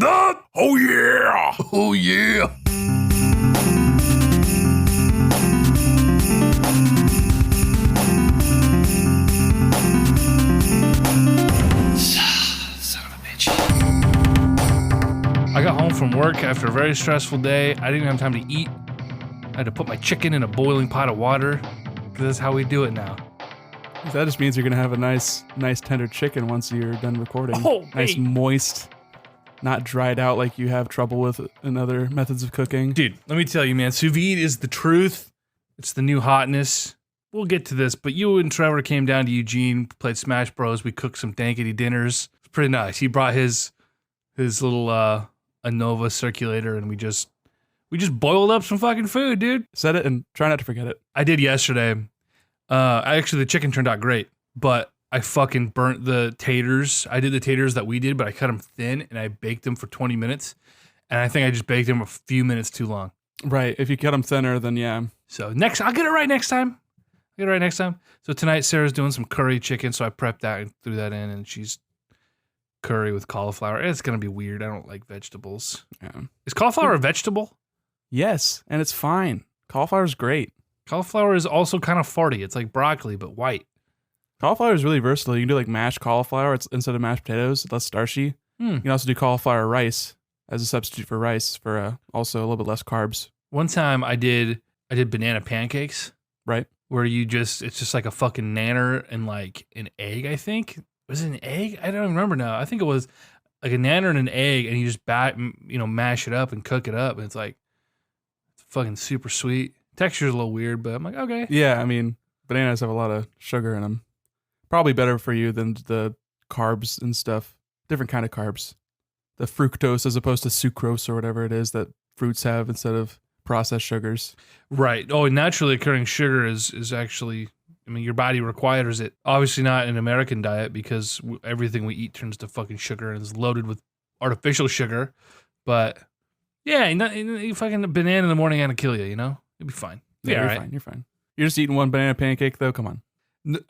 Oh yeah! Oh yeah! Son of a bitch. I got home from work after a very stressful day. I didn't have time to eat. I had to put my chicken in a boiling pot of water. That's how we do it now. That just means you're gonna have a nice tender chicken once you're done recording. Oh, nice, hey. moist, not dried out like you have trouble with in other methods of cooking. Dude, let me tell you, man, sous vide is the truth. It's the new hotness. We'll get to this, but you and Trevor came down to Eugene, played Smash Bros. We cooked some dankety dinners. It's pretty nice. He brought his little Anova circulator, and we just boiled up some fucking food, dude. Set it and try not to forget it. I did yesterday. Actually, the chicken turned out great, but I fucking burnt the taters. I did the taters that we did, but I cut them thin, and I baked them for 20 minutes. And I think I just baked them a few minutes too long. Right. If you cut them thinner, then yeah. So I'll get it right next time. So tonight, Sarah's doing some curry chicken, so I prepped that and threw that in, and she's curry with cauliflower. It's going to be weird. I don't like vegetables. Yeah. Is cauliflower a vegetable? Yes, and it's fine. Cauliflower's great. Cauliflower is also kind of farty. It's like broccoli, but white. Cauliflower is really versatile. You can do like mashed cauliflower instead of mashed potatoes, less starchy. You can also do cauliflower rice as a substitute for rice for also a little bit less carbs. One time I did banana pancakes. Right. Where it's just like a fucking nanner and like an egg, I think. Was it an egg? I don't remember now. I think it was like a nanner and an egg, and you just mash it up and cook it up, and it's like fucking super sweet. Texture's a little weird, but I'm like, okay. Yeah, I mean, bananas have a lot of sugar in them. Probably better for you than the carbs and stuff. Different kind of carbs. The fructose as opposed to sucrose or whatever it is that fruits have instead of processed sugars. Right. Oh, naturally occurring sugar is actually, I mean, your body requires it. Obviously not an American diet because everything we eat turns to fucking sugar and is loaded with artificial sugar. But yeah, you fucking banana in the morning ain't gonna kill you, you know? You'll be fine. Yeah, you're fine. You're just eating one banana pancake though? Come on.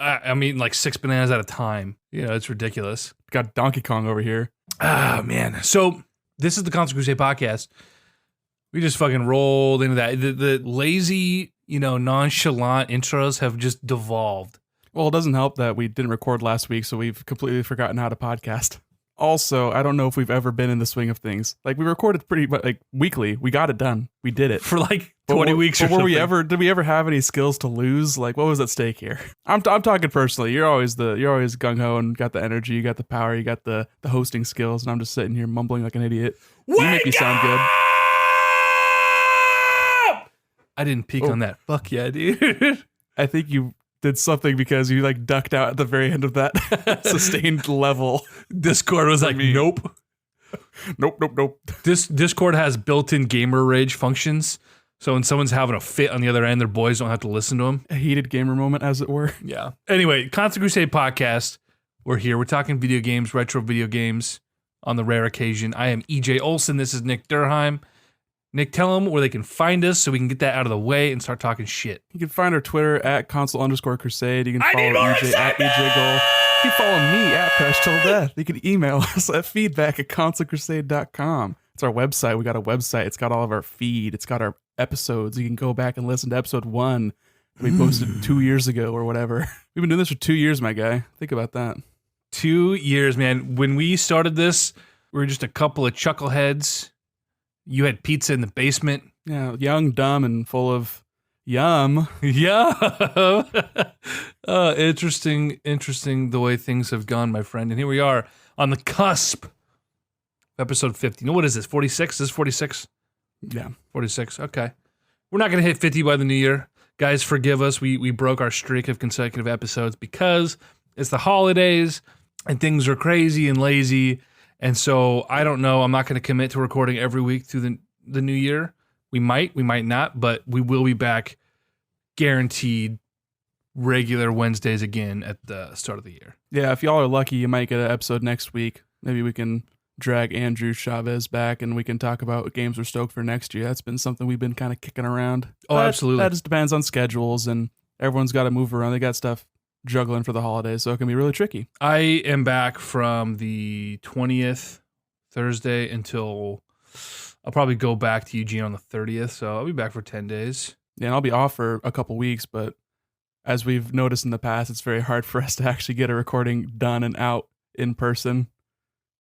I'm eating like 6 bananas at a time. You know, it's ridiculous. Got Donkey Kong over here. Ah, man. So this is the Constant Crusade podcast. We just fucking rolled into that. The lazy, nonchalant intros have just devolved. Well, it doesn't help that we didn't record last week, so we've completely forgotten how to podcast. Also, I don't know if we've ever been in the swing of things. Like, we recorded pretty much like weekly. We got it done. We did it. For like 20 weeks or something. Did we ever have any skills to lose? Like, what was at stake here? I'm talking personally. You're always gung-ho and got the energy, you got the power, you got the hosting skills, and I'm just sitting here mumbling like an idiot. You make me sound good. I didn't peek on that. Fuck yeah, dude. I think you did something because you like ducked out at the very end of that sustained level. Discord was like, nope. Nope. This Discord has built-in gamer rage functions. So when someone's having a fit on the other end, their boys don't have to listen to them. A heated gamer moment, as it were. Yeah. Anyway, Constant Crusade podcast. We're here. We're talking video games, retro video games on the rare occasion. I am EJ Olson. This is Nick Durheim. Nick, tell them where they can find us so we can get that out of the way and start talking shit. You can find our Twitter at console_crusade. You can follow EJ at EJGoal. You can follow me at Crash Till Death. You can email us at feedback@consolecrusade.com. It's our website. We got a website. It's got all of our feed. It's got our episodes. You can go back and listen to episode 1 that we posted 2 years ago or whatever. We've been doing this for 2 years, my guy. Think about that. 2 years, man. When we started this, we were just a couple of chuckleheads. You had pizza in the basement. Yeah, young, dumb, and full of yum. Yeah. Interesting the way things have gone, my friend. And here we are on the cusp of episode 50. What is this, 46? This is 46? Yeah. 46, okay. We're not going to hit 50 by the new year. Guys, forgive us. We broke our streak of consecutive episodes because it's the holidays and things are crazy and lazy. And so I don't know. I'm not going to commit to recording every week through the new year. We might not, but we will be back guaranteed regular Wednesdays again at the start of the year. Yeah, if y'all are lucky, you might get an episode next week. Maybe we can drag Andrew Chavez back and we can talk about what games we're stoked for next year. That's been something we've been kind of kicking around. Oh, absolutely. That just depends on schedules and everyone's got to move around. They got stuff juggling for the holidays, so it can be really tricky. I am back from the 20th Thursday until I'll probably go back to Eugene on the 30th. So I'll be back for 10 days. Yeah, and I'll be off for a couple weeks, but as we've noticed in the past, it's very hard for us to actually get a recording done and out in person.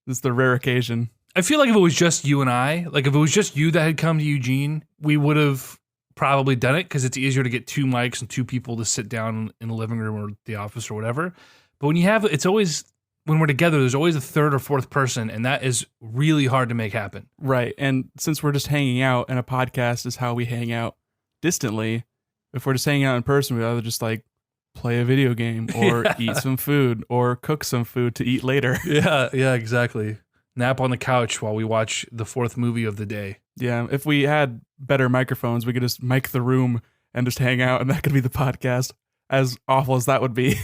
It's the rare occasion. I feel like if it was just you and I, like if it was just you that had come to Eugene, we would have probably done it because it's easier to get 2 mics and 2 people to sit down in the living room or the office or whatever. But when you have, it's always, when we're together, there's always a third or fourth person, and that is really hard to make happen. Right. And since we're just hanging out and a podcast is how we hang out distantly, if we're just hanging out in person, we'd either just like play a video game or eat some food or cook some food to eat later. Yeah, exactly. Nap on the couch while we watch the 4th movie of the day. Yeah, if we had better microphones, we could just mic the room and just hang out, and that could be the podcast. As awful as that would be.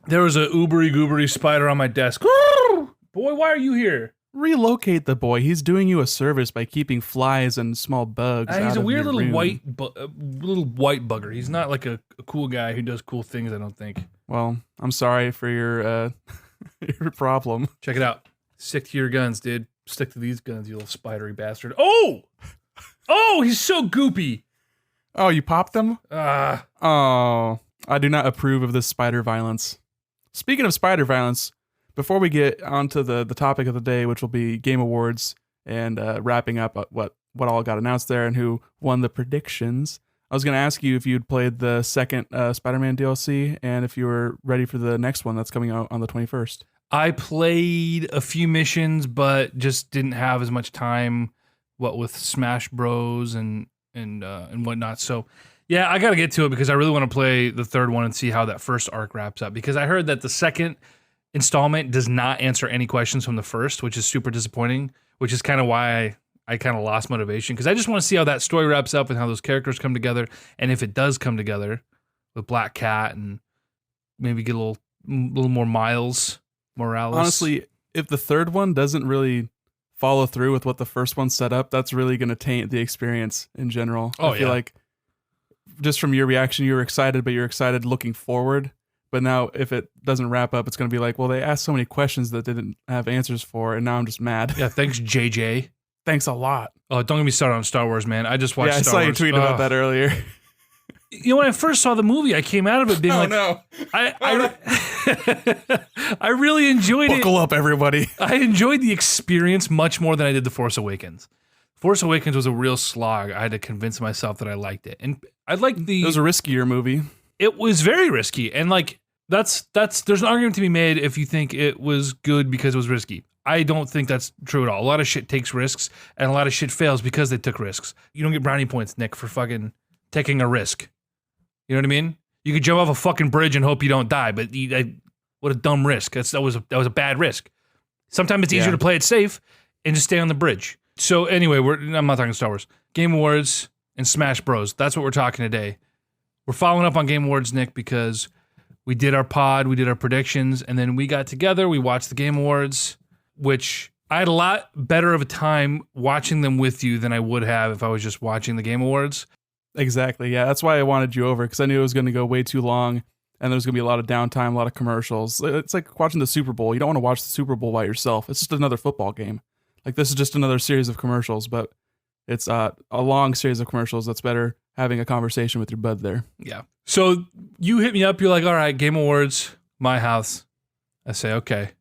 There was a ubery goobery spider on my desk. Boy, why are you here? Relocate the boy. He's doing you a service by keeping flies and small bugs. He's out a of weird your little room. little white bugger. He's not like a cool guy who does cool things, I don't think. Well, I'm sorry for your your problem. Check it out. Stick to your guns, dude. Stick to these guns, you little spidery bastard. Oh! Oh, he's so goopy. Oh, you popped them? Ah. Oh, I do not approve of this spider violence. Speaking of spider violence, before we get onto the topic of the day, which will be Game Awards and wrapping up what all got announced there and who won the predictions, I was going to ask you if you'd played the second Spider-Man DLC and if you were ready for the next one that's coming out on the 21st. I played a few missions, but just didn't have as much time, with Smash Bros. and whatnot. So, yeah, I got to get to it because I really want to play the third one and see how that first arc wraps up. Because I heard that the second installment does not answer any questions from the first, which is super disappointing, which is kind of why I kind of lost motivation. Because I just want to see how that story wraps up and how those characters come together. And if it does come together with Black Cat and maybe get a little more Miles Morales. Honestly, if the third one doesn't really follow through with what the first one set up, that's really going to taint the experience in general. I feel like just from your reaction, you were excited, but you're excited looking forward. But now if it doesn't wrap up, it's going to be like, well, they asked so many questions that they didn't have answers for, and now I'm just mad. Yeah, thanks, JJ. Thanks a lot. Oh, don't get me started on Star Wars, man. I just watched Star Wars. I saw you tweet about that earlier. You know, when I first saw the movie, I came out of it being no. I really enjoyed it. Buckle up, everybody. I enjoyed the experience much more than I did The Force Awakens. Force Awakens was a real slog. I had to convince myself that I liked it. And I liked It was a riskier movie. It was very risky. And like, there's an argument to be made if you think it was good because it was risky. I don't think that's true at all. A lot of shit takes risks, and a lot of shit fails because they took risks. You don't get brownie points, Nick, for fucking taking a risk. You know what I mean? You could jump off a fucking bridge and hope you don't die, but what a dumb risk. That was a bad risk. Sometimes it's easier to play it safe and just stay on the bridge. So anyway, I'm not talking Star Wars. Game Awards and Smash Bros. That's what we're talking today. We're following up on Game Awards, Nick, because we did our pod, we did our predictions, and then we got together, we watched the Game Awards, which I had a lot better of a time watching them with you than I would have if I was just watching the Game Awards. Exactly. Yeah, that's why I wanted you over, because I knew it was going to go way too long and there was going to be a lot of downtime, a lot of commercials. It's like watching the Super Bowl. You don't want to watch the Super Bowl by yourself. It's just another football game. Like, this is just another series of commercials, but it's a long series of commercials that's better having a conversation with your bud there. Yeah. So you hit me up. You're like, all right, Game Awards, my house. I say, okay,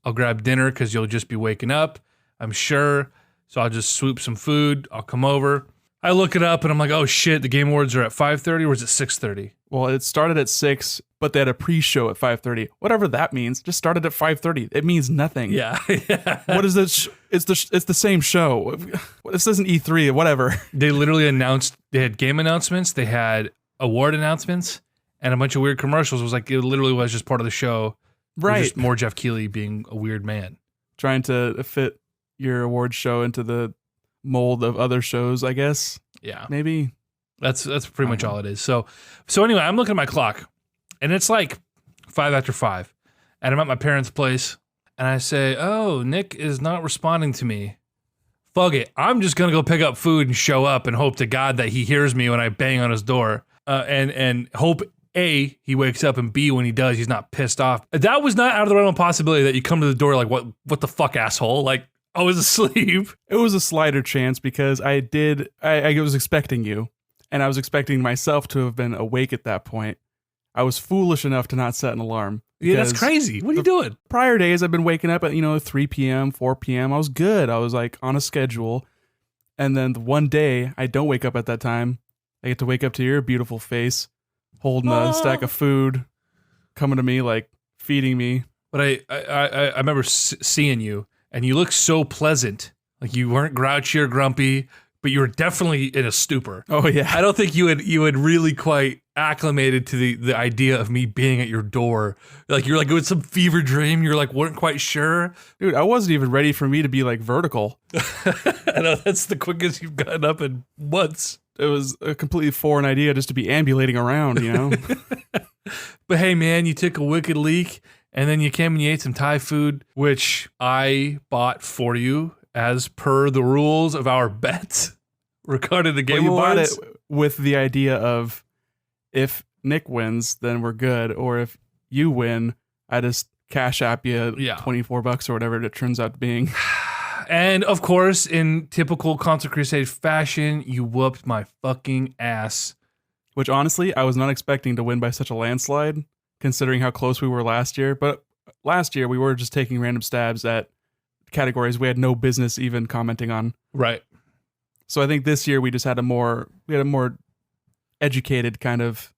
I'll grab dinner because you'll just be waking up, I'm sure. So I'll just swoop some food. I'll come over. I look it up and I'm like, oh shit, the Game Awards are at 5:30 or is it 6:30? Well, it started at 6, but they had a pre-show at 5:30. Whatever that means, just started at 5:30. It means nothing. Yeah. What is this? It's the same show. This isn't E3 or whatever. They literally announced, they had game announcements, they had award announcements, and a bunch of weird commercials. It was like, it literally was just part of the show. Right. Just more Jeff Keighley being a weird man. Trying to fit your award show into the mold of other shows, I guess. Yeah. Maybe. That's pretty much all it is. So anyway, I'm looking at my clock, and it's like 5 after 5, and I'm at my parents' place, and I say, oh, Nick is not responding to me. Fuck it. I'm just going to go pick up food and show up and hope to God that he hears me when I bang on his door, and hope, A, he wakes up, and B, when he does, he's not pissed off. That was not out of the realm of possibility that you come to the door like, what the fuck, asshole? Like, I was asleep. It was a slighter chance because I was expecting you, and I was expecting myself to have been awake at that point. I was foolish enough to not set an alarm. Yeah, that's crazy. What are you doing? Prior days, I've been waking up at 3 p.m., 4 p.m. I was good. I was like on a schedule. And then the one day I don't wake up at that time. I get to wake up to your beautiful face, holding a stack of food, coming to me, like feeding me. But I remember seeing you, and you looked so pleasant. Like you weren't grouchy or grumpy, but you were definitely in a stupor. Oh yeah. I don't think you had really quite acclimated to the idea of me being at your door. Like you're like it was some fever dream. You're like weren't quite sure. Dude, I wasn't even ready for me to be like vertical. I know that's the quickest you've gotten up in months. It was a completely foreign idea just to be ambulating around, But hey man, you took a wicked leak and then you came and you ate some Thai food, which I bought for you as per the rules of our bet regarding the Game Awards. Bought it with the idea of if Nick wins, then we're good. Or if you win, I just cash app you $24 or whatever it turns out being. And of course, in typical Console Crusade fashion, you whooped my fucking ass. Which honestly, I was not expecting to win by such a landslide, considering how close we were last year. But last year, we were just taking random stabs at categories we had no business even commenting on. Right. So I think this year we just had a more educated kind of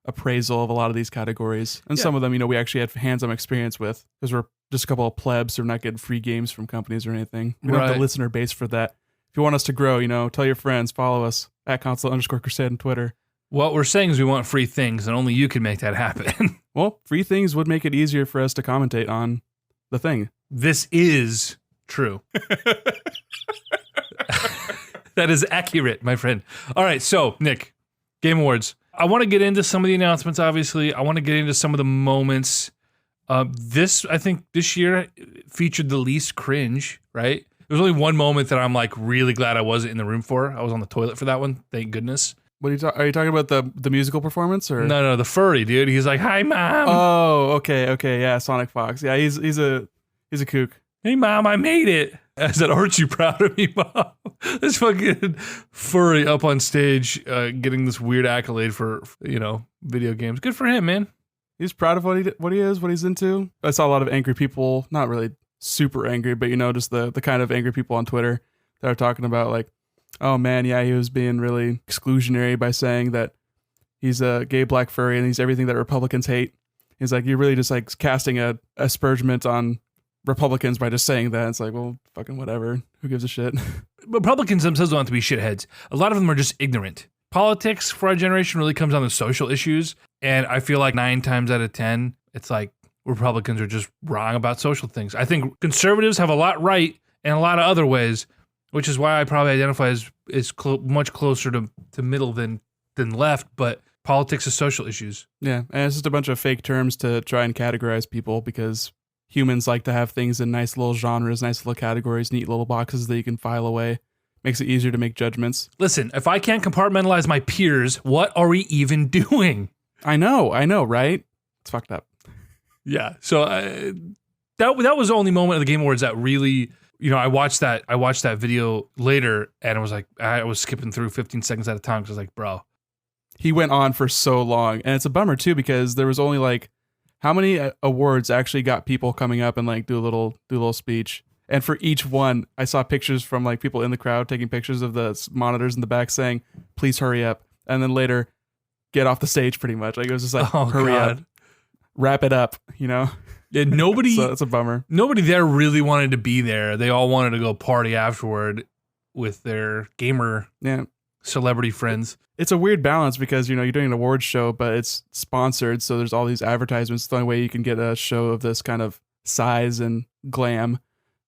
appraisal of a lot of these categories. And some of them, we actually had hands-on experience with, because we're just a couple of plebs who are not getting free games from companies or anything. We don't have the listener base for that. If you want us to grow, tell your friends, follow us at console_crusade on Twitter. What we're saying is we want free things, and only you can make that happen. Well, free things would make it easier for us to commentate on the thing. This is true. That is accurate, my friend. All right, so, Nick, Game Awards. I want to get into some of the announcements, obviously. I want to get into some of the moments. I think this year featured the least cringe, right? There was only one moment that I'm like really glad I wasn't in the room for. I was on the toilet for that one, thank goodness. What are you talking about the musical performance or no the furry dude? He's like, "Hi, mom." Oh, okay, yeah, Sonic Fox. Yeah, he's a kook. Hey, mom, I made it. I said, "Aren't you proud of me, mom?" This fucking furry up on stage, getting this weird accolade for video games. Good for him, man. He's proud of what he is, what he's into. I saw a lot of angry people, not really super angry, but just the kind of angry people on Twitter that are talking about like, oh man, yeah, he was being really exclusionary by saying that he's a gay black furry and he's everything that Republicans hate. He's like, you're really just like casting a aspergement on Republicans by just saying that. It's like, well, fucking whatever. Who gives a shit? Republicans themselves don't have to be shitheads. A lot of them are just ignorant. Politics for our generation really comes down to social issues. And I feel like 9 times out of 10, it's like Republicans are just wrong about social things. I think conservatives have a lot right in a lot of other ways, which is why I probably identify as much closer to middle than left. But politics is social issues. Yeah, and it's just a bunch of fake terms to try and categorize people because humans like to have things in nice little genres, nice little categories, neat little boxes that you can file away. Makes it easier to make judgments. Listen, if I can't compartmentalize my peers, what are we even doing? I know, right? It's fucked up. Yeah. So that was the only moment of the Game Awards that really, I watched that video later and it was like, I was skipping through 15 seconds at a time because I was like, bro. He went on for so long. And it's a bummer too, because there was only like, how many awards actually got people coming up and like do a little speech? And for each one, I saw pictures from like people in the crowd taking pictures of the monitors in the back saying, please hurry up. And then later, get off the stage pretty much. Like it was just like, hurry up, wrap it up, Yeah, nobody. So it's a bummer. Nobody there really wanted to be there. They all wanted to go party afterward with their gamer celebrity friends. It's a weird balance because, you're doing an awards show, but it's sponsored. So there's all these advertisements. It's the only way you can get a show of this kind of size and glam,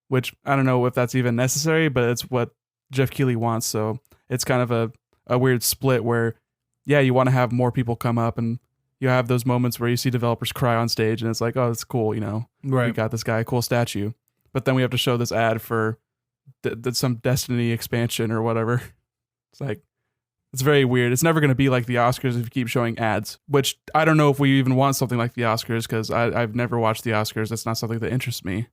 which I don't know if that's even necessary, but it's what Jeff Keighley wants. So it's kind of a weird split where, yeah, you want to have more people come up and you have those moments where you see developers cry on stage and it's like, oh, it's cool, right. We got this guy, cool statue. But then we have to show this ad for some Destiny expansion or whatever. It's like, it's very weird. It's never going to be like the Oscars if you keep showing ads, which I don't know if we even want something like the Oscars because I've never watched the Oscars. That's not something that interests me.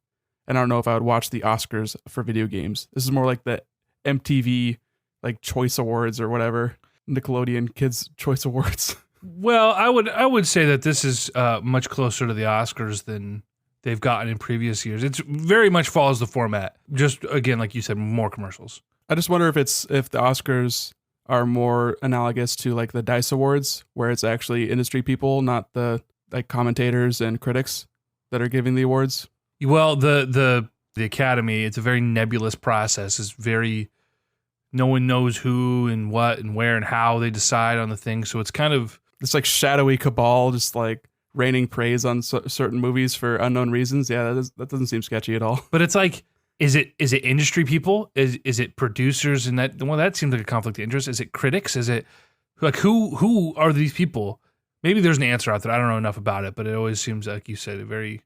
And I don't know if I would watch the Oscars for video games. This is more like the MTV like Choice Awards or whatever, Nickelodeon Kids Choice Awards. Well, I would say that this is much closer to the Oscars than they've gotten in previous years. It's very much follows the format. Just again, like you said, more commercials. I just wonder if the Oscars are more analogous to like the DICE Awards, where it's actually industry people, not the like commentators and critics that are giving the awards. Well, the Academy, it's a very nebulous process. It's very, no one knows who and what and where and how they decide on the thing. So it's kind of, it's like shadowy cabal, just like raining praise on certain movies for unknown reasons. Yeah, that doesn't seem sketchy at all. But it's like, is it industry people? Is it producers? And that seems like a conflict of interest. Is it critics? Is it like who are these people? Maybe there's an answer out there. I don't know enough about it, but it always seems like you said a very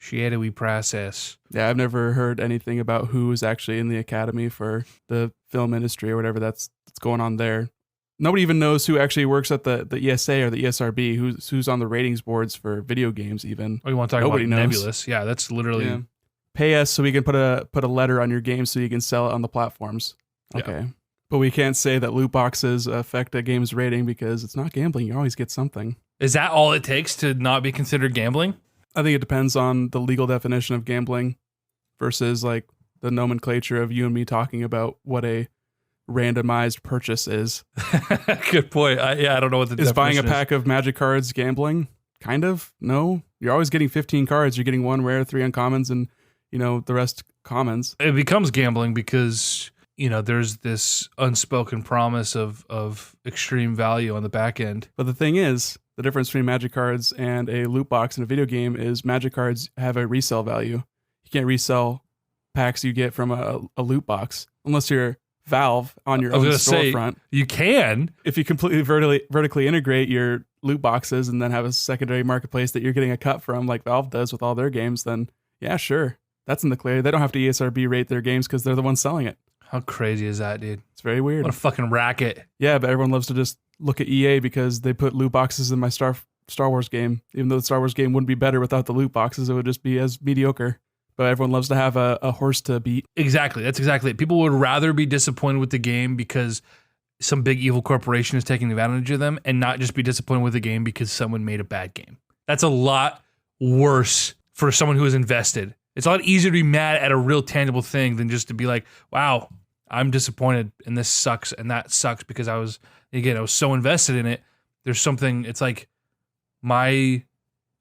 shadowy process. Yeah, I've never heard anything about who is actually in the Academy for the film industry or whatever that's going on there. Nobody even knows who actually works at the ESA or the ESRB, who's on the ratings boards for video games even. Oh, you want to talk Nobody about knows. nebulous? Yeah, that's literally... Yeah. Pay us so we can put a letter on your game so you can sell it on the platforms. Okay. Yeah. But we can't say that loot boxes affect a game's rating because it's not gambling. You always get something. Is that all it takes to not be considered gambling? I think it depends on the legal definition of gambling versus like the nomenclature of you and me talking about what a randomized purchase is. Good point. I don't know what the is definition buying a pack of magic cards gambling? Kind of. No. You're always getting 15 cards. You're getting 1 rare, 3 uncommons, and the rest commons. It becomes gambling because, there's this unspoken promise of extreme value on the back end. But the thing is, the difference between magic cards and a loot box in a video game is magic cards have a resale value. You can't resell packs you get from a loot box unless you're Valve on your own storefront. You can. If you completely vertically integrate your loot boxes and then have a secondary marketplace that you're getting a cut from like Valve does with all their games, then yeah, sure. That's in the clear. They don't have to ESRB rate their games because they're the ones selling it. How crazy is that, dude? It's very weird. What a fucking racket. Yeah, but everyone loves to just look at EA because they put loot boxes in my Star Wars game. Even though the Star Wars game wouldn't be better without the loot boxes, it would just be as mediocre. But everyone loves to have a horse to beat. Exactly. That's exactly it. People would rather be disappointed with the game because some big evil corporation is taking advantage of them and not just be disappointed with the game because someone made a bad game. That's a lot worse for someone who is invested. It's a lot easier to be mad at a real tangible thing than just to be like, wow, I'm disappointed and this sucks and that sucks because I was so invested in it. There's something, it's like my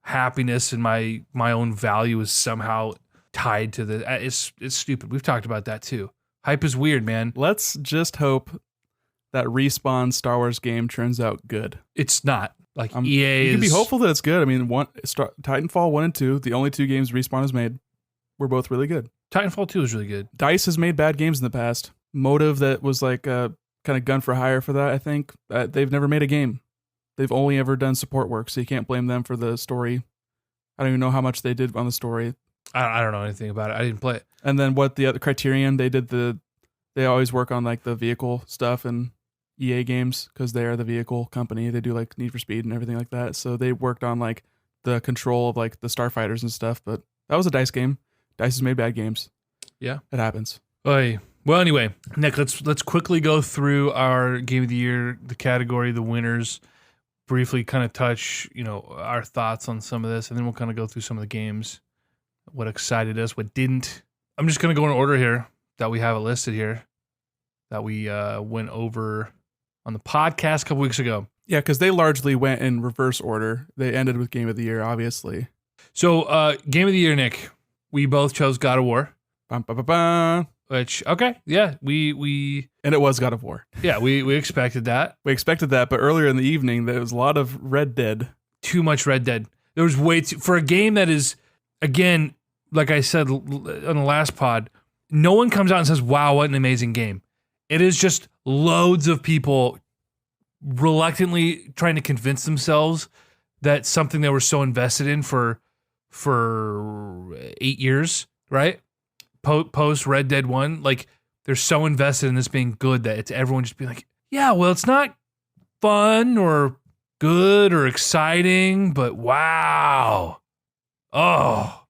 happiness and my own value is somehow tied to the, it's stupid. We've talked about that too. Hype is weird, man. Let's just hope that Respawn Star Wars game turns out good. It's not. Like EA you can be hopeful that it's good. I mean, Titanfall 1 and 2, the only 2 games Respawn has made, were both really good. Titanfall 2 is really good. DICE has made bad games in the past. Motive, that was like a kind of gun for hire for that, I think. They've never made a game. They've only ever done support work, so you can't blame them for the story. I don't even know how much they did on the story. I don't know anything about it. I didn't play it. And then what the other Criterion, they always work on like the vehicle stuff and EA games because they are the vehicle company. They do like Need for Speed and everything like that. So they worked on like the control of like the starfighters and stuff. But that was a DICE game. DICE has made bad games. Yeah, it happens. Oy. Well, anyway, Nick, let's quickly go through our game of the year, the category, the winners. Briefly, kind of touch our thoughts on some of this, and then we'll kind of go through some of the games. What excited us, what didn't. I'm just going to go in order here that we have it listed here that we went over on the podcast a couple weeks ago. Yeah, because they largely went in reverse order. They ended with Game of the Year, obviously. So, Game of the Year, Nick, we both chose God of War. Bum, bum, bum, bum. Which, okay, yeah, we and it was God of War. Yeah, we expected that. We expected that, but earlier in the evening, there was a lot of Red Dead. Too much Red Dead. There was way too, for a game that is, again, like I said on the last pod, no one comes out and says, wow, what an amazing game. It is just loads of people reluctantly trying to convince themselves that something they were so invested in for 8 years, right? Post Red Dead 1, like they're so invested in this being good that it's everyone just being like, yeah, well, it's not fun or good or exciting, but wow. Oh,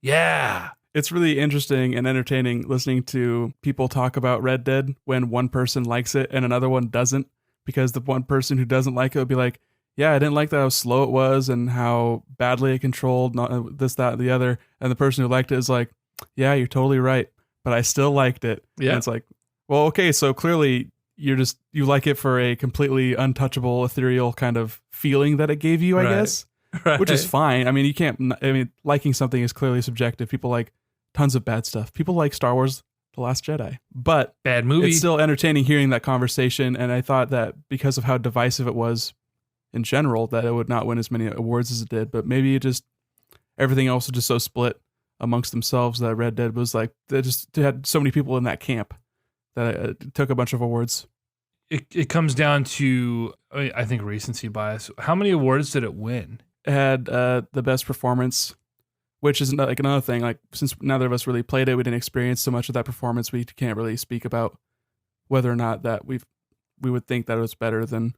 Yeah. It's really interesting and entertaining listening to people talk about Red Dead when one person likes it and another one doesn't, because the one person who doesn't like it will be like, yeah, I didn't like that how slow it was and how badly it controlled this, that, and the other. And the person who liked it is like, yeah, you're totally right, but I still liked it. Yeah. And it's like, well, okay, so clearly you like it for a completely untouchable, ethereal kind of feeling that it gave you, I guess, Right. which is fine. I mean, liking something is clearly subjective. People like tons of bad stuff. People like Star Wars The Last Jedi, but Bad movie. it's still entertaining hearing that conversation. And I thought that because of how divisive it was in general, that it would not win as many awards as it did. But maybe it just, everything else was just so split amongst themselves that Red Dead was like, they had so many people in that camp that it took a bunch of awards. It comes down to, I think, recency bias. How many awards did it win? It had the best performance, which is like another thing. Like, since neither of us really played it, we didn't experience so much of that performance. We can't really speak about whether or not that we would think that it was better than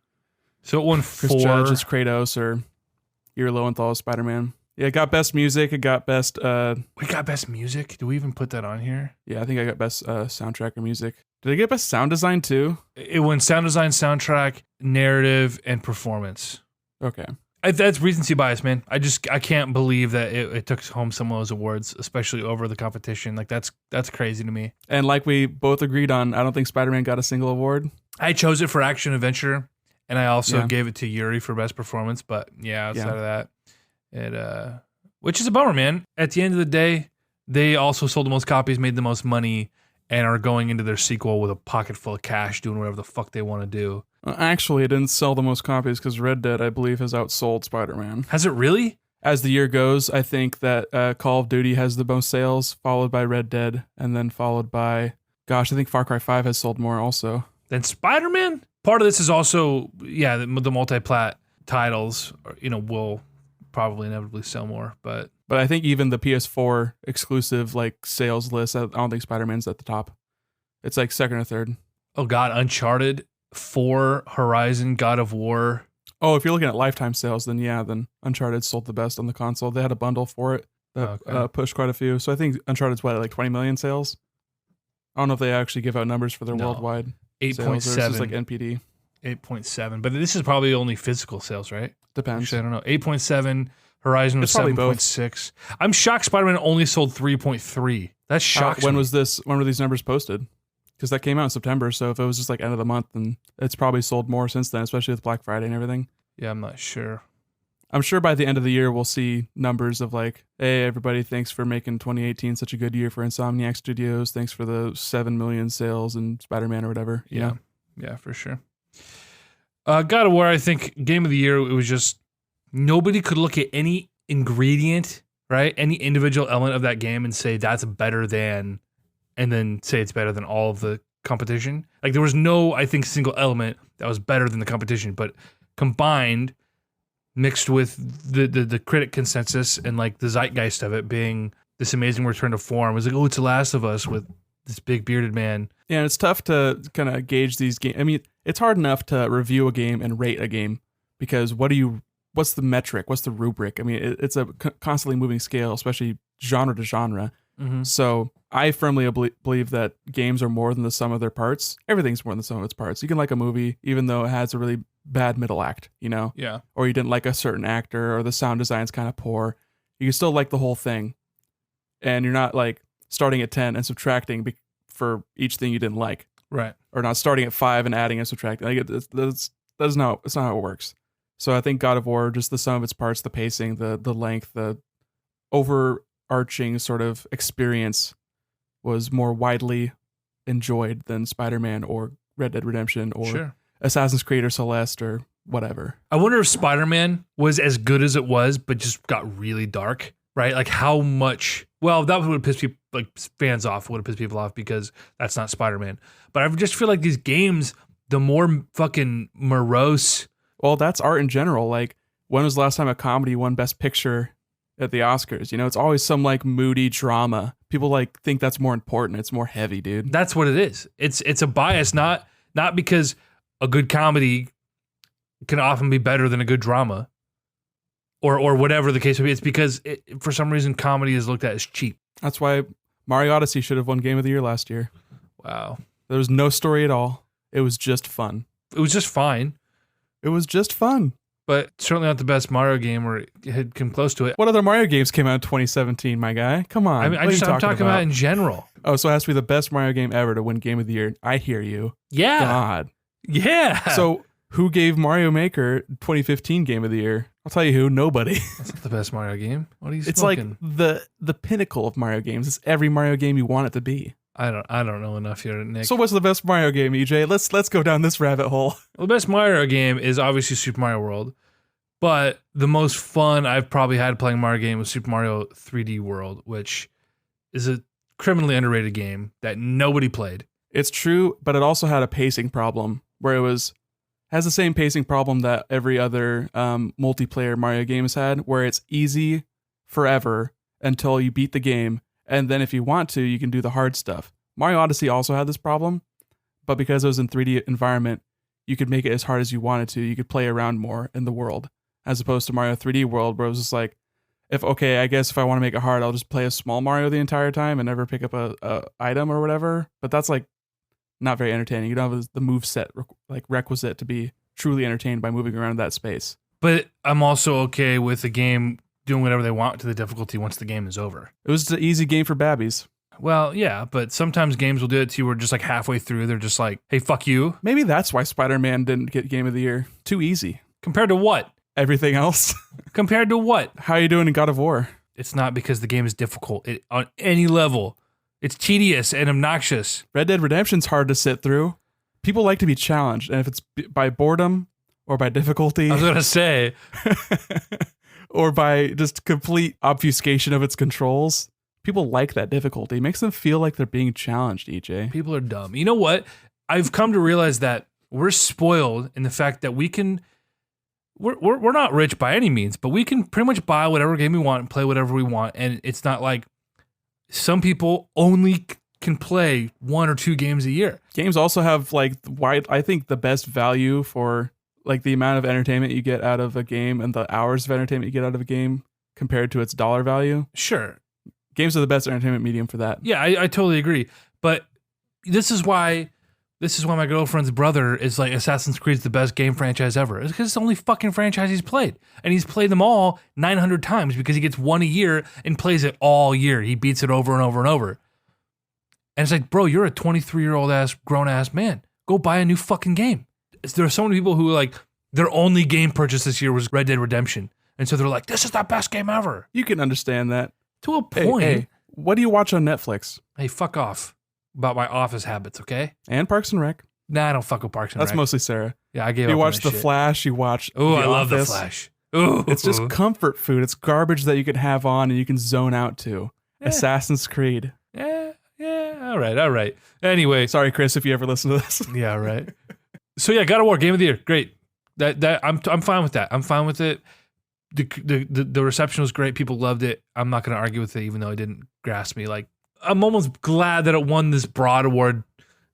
So it won Chris 4. Judge as Kratos or Yuri Lowenthal as Spider-Man. Yeah, it got best music. It got best. We got best music. Do we even put that on here? Yeah, I think I got best soundtrack or music. Did I get best sound design too? It won sound design, soundtrack, narrative, and performance. Okay. That's recency bias, man. I can't believe that it took home some of those awards, especially over the competition. Like that's crazy to me. And like we both agreed on, I don't think Spider-Man got a single award. I chose it for action adventure, and I also gave it to Yuri for best performance. But outside of that, it which is a bummer, man. At the end of the day, they also sold the most copies, made the most money, and are going into their sequel with a pocket full of cash, doing whatever the fuck they want to do. Actually, it didn't sell the most copies because Red Dead, I believe, has outsold Spider-Man. Has it really? As the year goes, I think that Call of Duty has the most sales, followed by Red Dead, and then followed by, I think Far Cry 5 has sold more also. Then Spider-Man? Part of this is also, the multi-plat titles, will probably inevitably sell more, but I think even the PS4 exclusive like sales list, I don't think Spider-Man's at the top. It's like second or third. Oh God, Uncharted 4, Horizon, God of War. Oh, if you're looking at lifetime sales, then Uncharted sold the best on the console. They had a bundle for it that pushed quite a few. So I think Uncharted's like 20 million sales. I don't know if they actually give out numbers for their worldwide 8.7. It's just like NPD. 8.7, but this is probably only physical sales, right? Depends. Actually, I don't know. 8.7. Horizon was 7.6. I'm shocked Spider-Man only sold 3.3. That shocks when me. When were these numbers posted? Because that came out in September, so if it was just like end of the month, then it's probably sold more since then, especially with Black Friday and everything. Yeah, I'm not sure. I'm sure by the end of the year we'll see numbers of like, hey, everybody, thanks for making 2018 such a good year for Insomniac Studios. Thanks for the 7 million sales in Spider-Man or whatever. Yeah, for sure. God of War, I think game of the year. It was just nobody could look at any ingredient, right? Any individual element of that game and say that's better than, and then say it's better than all of the competition. Like there was no, I think, single element that was better than the competition, but combined, mixed with the critic consensus and like the zeitgeist of it being this amazing return to form, it was like, oh, it's The Last of Us with this big bearded man. Yeah, it's tough to kind of gauge these games. I mean, it's hard enough to review a game and rate a game because what's the metric? What's the rubric? I mean, it's a constantly moving scale, especially genre to genre. Mm-hmm. So I firmly believe that games are more than the sum of their parts. Everything's more than the sum of its parts. You can like a movie, even though it has a really bad middle act, Yeah. Or you didn't like a certain actor or the sound design's kind of poor. You can still like the whole thing. And you're not like starting at 10 and subtracting for each thing you didn't like. Right. Or not starting at 5 and adding and subtracting. Like that's not how it works. So I think God of War, just the sum of its parts, the pacing, the length, the overarching sort of experience was more widely enjoyed than Spider-Man or Red Dead Redemption or Assassin's Creed or Celeste or whatever. I wonder if Spider-Man was as good as it was, but just got really dark, right? Like how much, well, that would have pissed people, like fans off, would have pissed people off because that's not Spider-Man. But I just feel like these games, the more fucking morose. Well, that's art in general. Like, when was the last time a comedy won Best Picture at the Oscars? It's always some like moody drama. People like think that's more important. It's more heavy, dude. That's what it is. It's a bias, not because a good comedy can often be better than a good drama. or whatever the case may be. It's because for some reason comedy is looked at as cheap. That's why Mario Odyssey should have won Game of the Year last year. Wow. There was no story at all. It was just fun. It was just fine. It was just fun. But certainly not the best Mario game, or it had come close to it. What other Mario games came out in 2017, my guy? Come on. I mean, I'm talking about in general. Oh, so it has to be the best Mario game ever to win Game of the Year. I hear you. Yeah. God. Yeah. So who gave Mario Maker 2015 Game of the Year? I'll tell you who. Nobody. That's not the best Mario game. What are you It's smoking? like the pinnacle of Mario games. It's every Mario game you want it to be. I don't know enough here, Nick. So what's the best Mario game, EJ? Let's go down this rabbit hole. Well, the best Mario game is obviously Super Mario World, but the most fun I've probably had playing Mario game was Super Mario 3D World, which is a criminally underrated game that nobody played. It's true, but it also had a pacing problem where has the same pacing problem that every other multiplayer Mario game has had, where it's easy forever until you beat the game, and then if you want to, you can do the hard stuff. Mario Odyssey also had this problem, but because it was in 3D environment, you could make it as hard as you wanted to. You could play around more in the world, as opposed to Mario 3D World, where it was just like, I guess if I want to make it hard, I'll just play a small Mario the entire time and never pick up a item or whatever. But that's like not very entertaining. You don't have the move set requisite to be truly entertained by moving around that space. But I'm also okay with the game doing whatever they want to the difficulty once the game is over. It was an easy game for babbies. Well, yeah, but sometimes games will do it to you where just like halfway through, they're just like, hey, fuck you. Maybe that's why Spider-Man didn't get Game of the Year. Too easy. Compared to what? Everything else. Compared to what? How are you doing in God of War? It's not because the game is difficult on any level. It's tedious and obnoxious. Red Dead Redemption's hard to sit through. People like to be challenged, and if it's by boredom or by difficulty... I was going to say... or by just complete obfuscation of its controls, people like that difficulty. It makes them feel like they're being challenged, EJ. People are dumb. You know what? I've come to realize that we're spoiled in the fact that we can... We're not rich by any means, but we can pretty much buy whatever game we want and play whatever we want, and it's not like some people only can play 1 or 2 games a year. Games also have I think the best value for like the amount of entertainment you get out of a game and the hours of entertainment you get out of a game compared to its dollar value. Sure. Games are the best entertainment medium for that. Yeah, I totally agree. But this is why my girlfriend's brother is like Assassin's Creed's the best game franchise ever. It's because it's the only fucking franchise he's played. And he's played them all 900 times because he gets one a year and plays it all year. He beats it over and over and over. And it's like, bro, you're a 23-year-old grown ass man. Go buy a new fucking game. There are so many people who like their only game purchase this year was Red Dead Redemption. And so they're like, this is the best game ever. You can understand that. To a point. Hey, what do you watch on Netflix? Hey, fuck off about my office habits, okay? And Parks and Rec. Nah, I don't fuck with Parks and Rec. That's mostly Sarah. Yeah, I gave up You on watch that The shit. Flash, you watch Oh, I The love The Office. Flash. Ooh. It's just comfort food. It's garbage that you can have on and you can zone out to. Yeah. Assassin's Creed. Yeah, all right. Anyway. Sorry, Chris, if you ever listen to this. Yeah, right. So yeah, God of War, Game of the Year. Great. That I'm fine with that. I'm fine with it. The reception was great. People loved it. I'm not going to argue with it, even though it didn't grasp me. Like, I'm almost glad that it won this broad award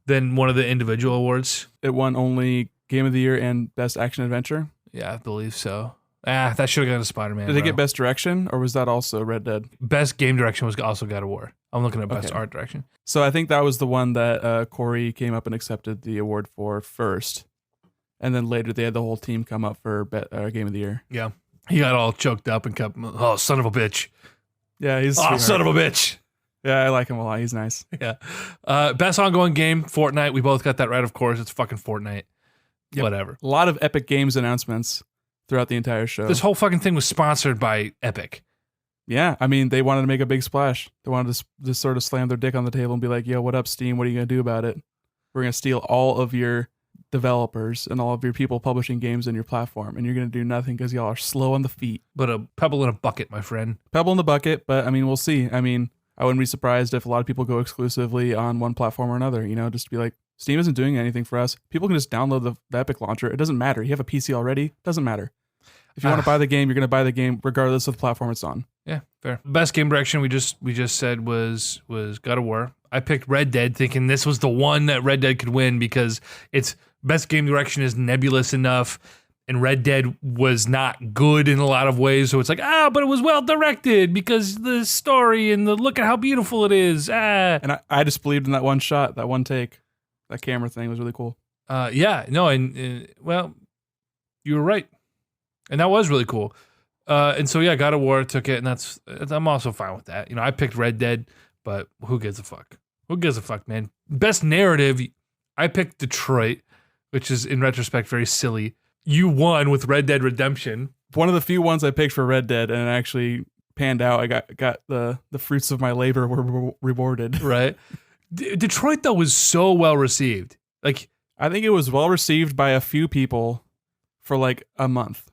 than one of the individual awards. It won only Game of the Year and Best Action Adventure. Yeah, I believe so. That should have gone to Spider-Man. Did it get Best Direction, or was that also Red Dead? Best Game Direction was also God of War. I'm looking at Best Okay. Art Direction. So I think that was the one that Corey came up and accepted the award for first. And then later they had the whole team come up for Game of the Year. Yeah. He got all choked up and kept, oh, son of a bitch. Yeah, he's Oh, son of a bitch. Yeah, I like him a lot. He's nice. Yeah. Best ongoing game, Fortnite. We both got that right, of course. It's fucking Fortnite. Yep. Whatever. A lot of Epic Games announcements throughout the entire show. This whole fucking thing was sponsored by Epic. Yeah, I mean, they wanted to make a big splash. They wanted to just sort of slam their dick on the table and be like, yo, what up, Steam? What are you going to do about it? We're going to steal all of your developers and all of your people publishing games on your platform, and you're going to do nothing because y'all are slow on the feet. But a pebble in a bucket, my friend. Pebble in the bucket, but I mean, we'll see. I mean, I wouldn't be surprised if a lot of people go exclusively on one platform or another, you know, just to be like, Steam isn't doing anything for us. People can just download the Epic launcher. It doesn't matter. You have a PC already. Doesn't matter. If you want to buy the game, you're going to buy the game regardless of the platform it's on. Yeah, fair. Best game direction we just said was God of War. I picked Red Dead thinking this was the one that Red Dead could win because its best game direction is nebulous enough. And Red Dead was not good in a lot of ways. So it's like, but it was well directed because the story and the look at how beautiful it is. And I just believed in that one shot, that one take. That camera thing was really cool. Well, you were right. And that was really cool. And so, God of War took it, and I'm also fine with that. I picked Red Dead, but who gives a fuck? Who gives a fuck, man? Best narrative, I picked Detroit, which is, in retrospect, very silly. You won with Red Dead Redemption. One of the few ones I picked for Red Dead, and it actually panned out. I got the fruits of my labor were rewarded. Right. Detroit, though, was so well received. Like, I think it was well received by a few people for like a month.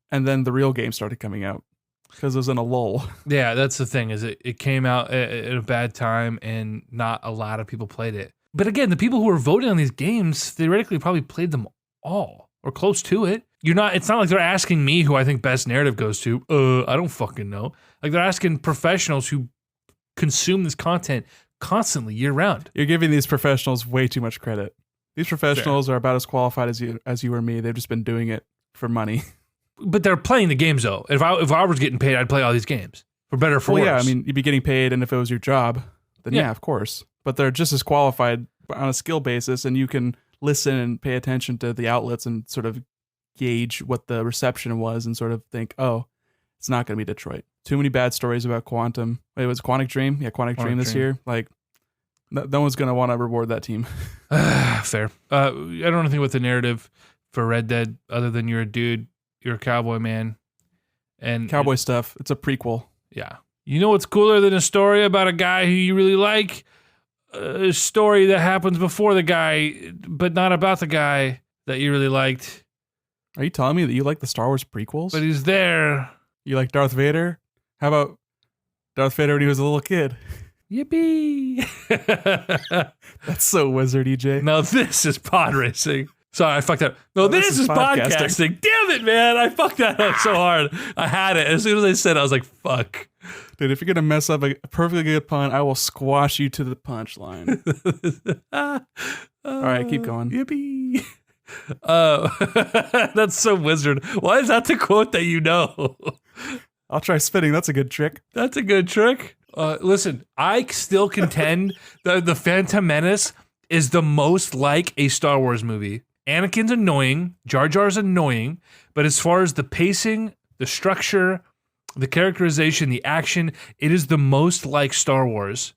And then the real game started coming out because it was in a lull. Yeah, that's the thing, is it came out at a bad time and not a lot of people played it. But again, the people who were voting on these games theoretically probably played them all or close to it. It's not like they're asking me who I think best narrative goes to. I don't fucking know. Like, they're asking professionals who consume this content constantly year round. You're giving these professionals way too much credit. These professionals are about as qualified as you or me. They've just been doing it for money. But they're playing the games, though. If I was getting paid, I'd play all these games, for better or for worse. Yeah, I mean, you'd be getting paid, and if it was your job, then yeah, of course. But they're just as qualified on a skill basis, and you can listen and pay attention to the outlets and sort of gauge what the reception was and sort of think, it's not going to be Detroit. Too many bad stories about Quantum. Wait, it was Quantic Dream? Yeah, Quantic Dream this year. Like, no one's going to want to reward that team. Fair. I don't know anything about the narrative for Red Dead other than you're a dude. You're a cowboy, man. And cowboy stuff. It's a prequel. Yeah. You know what's cooler than a story about a guy who you really like? A story that happens before the guy, but not about the guy that you really liked. Are you telling me that you like the Star Wars prequels? But he's there. You like Darth Vader? How about Darth Vader when he was a little kid? Yippee! That's so wizard, EJ. Now this is pod racing. Sorry, I fucked up. No, this is podcasting. Damn it, man. I fucked that up so hard. I had it. As soon as I said it, I was like, fuck. Dude, if you're going to mess up a perfectly good pun, I will squash you to the punchline. All right, keep going. Yippee. That's so wizard. Why is that the quote that you know? I'll try spinning. That's a good trick. That's a good trick. Listen, I still contend that the Phantom Menace is the most like a Star Wars movie. Anakin's annoying, Jar Jar's annoying, but as far as the pacing, the structure, the characterization, the action, it is the most like Star Wars.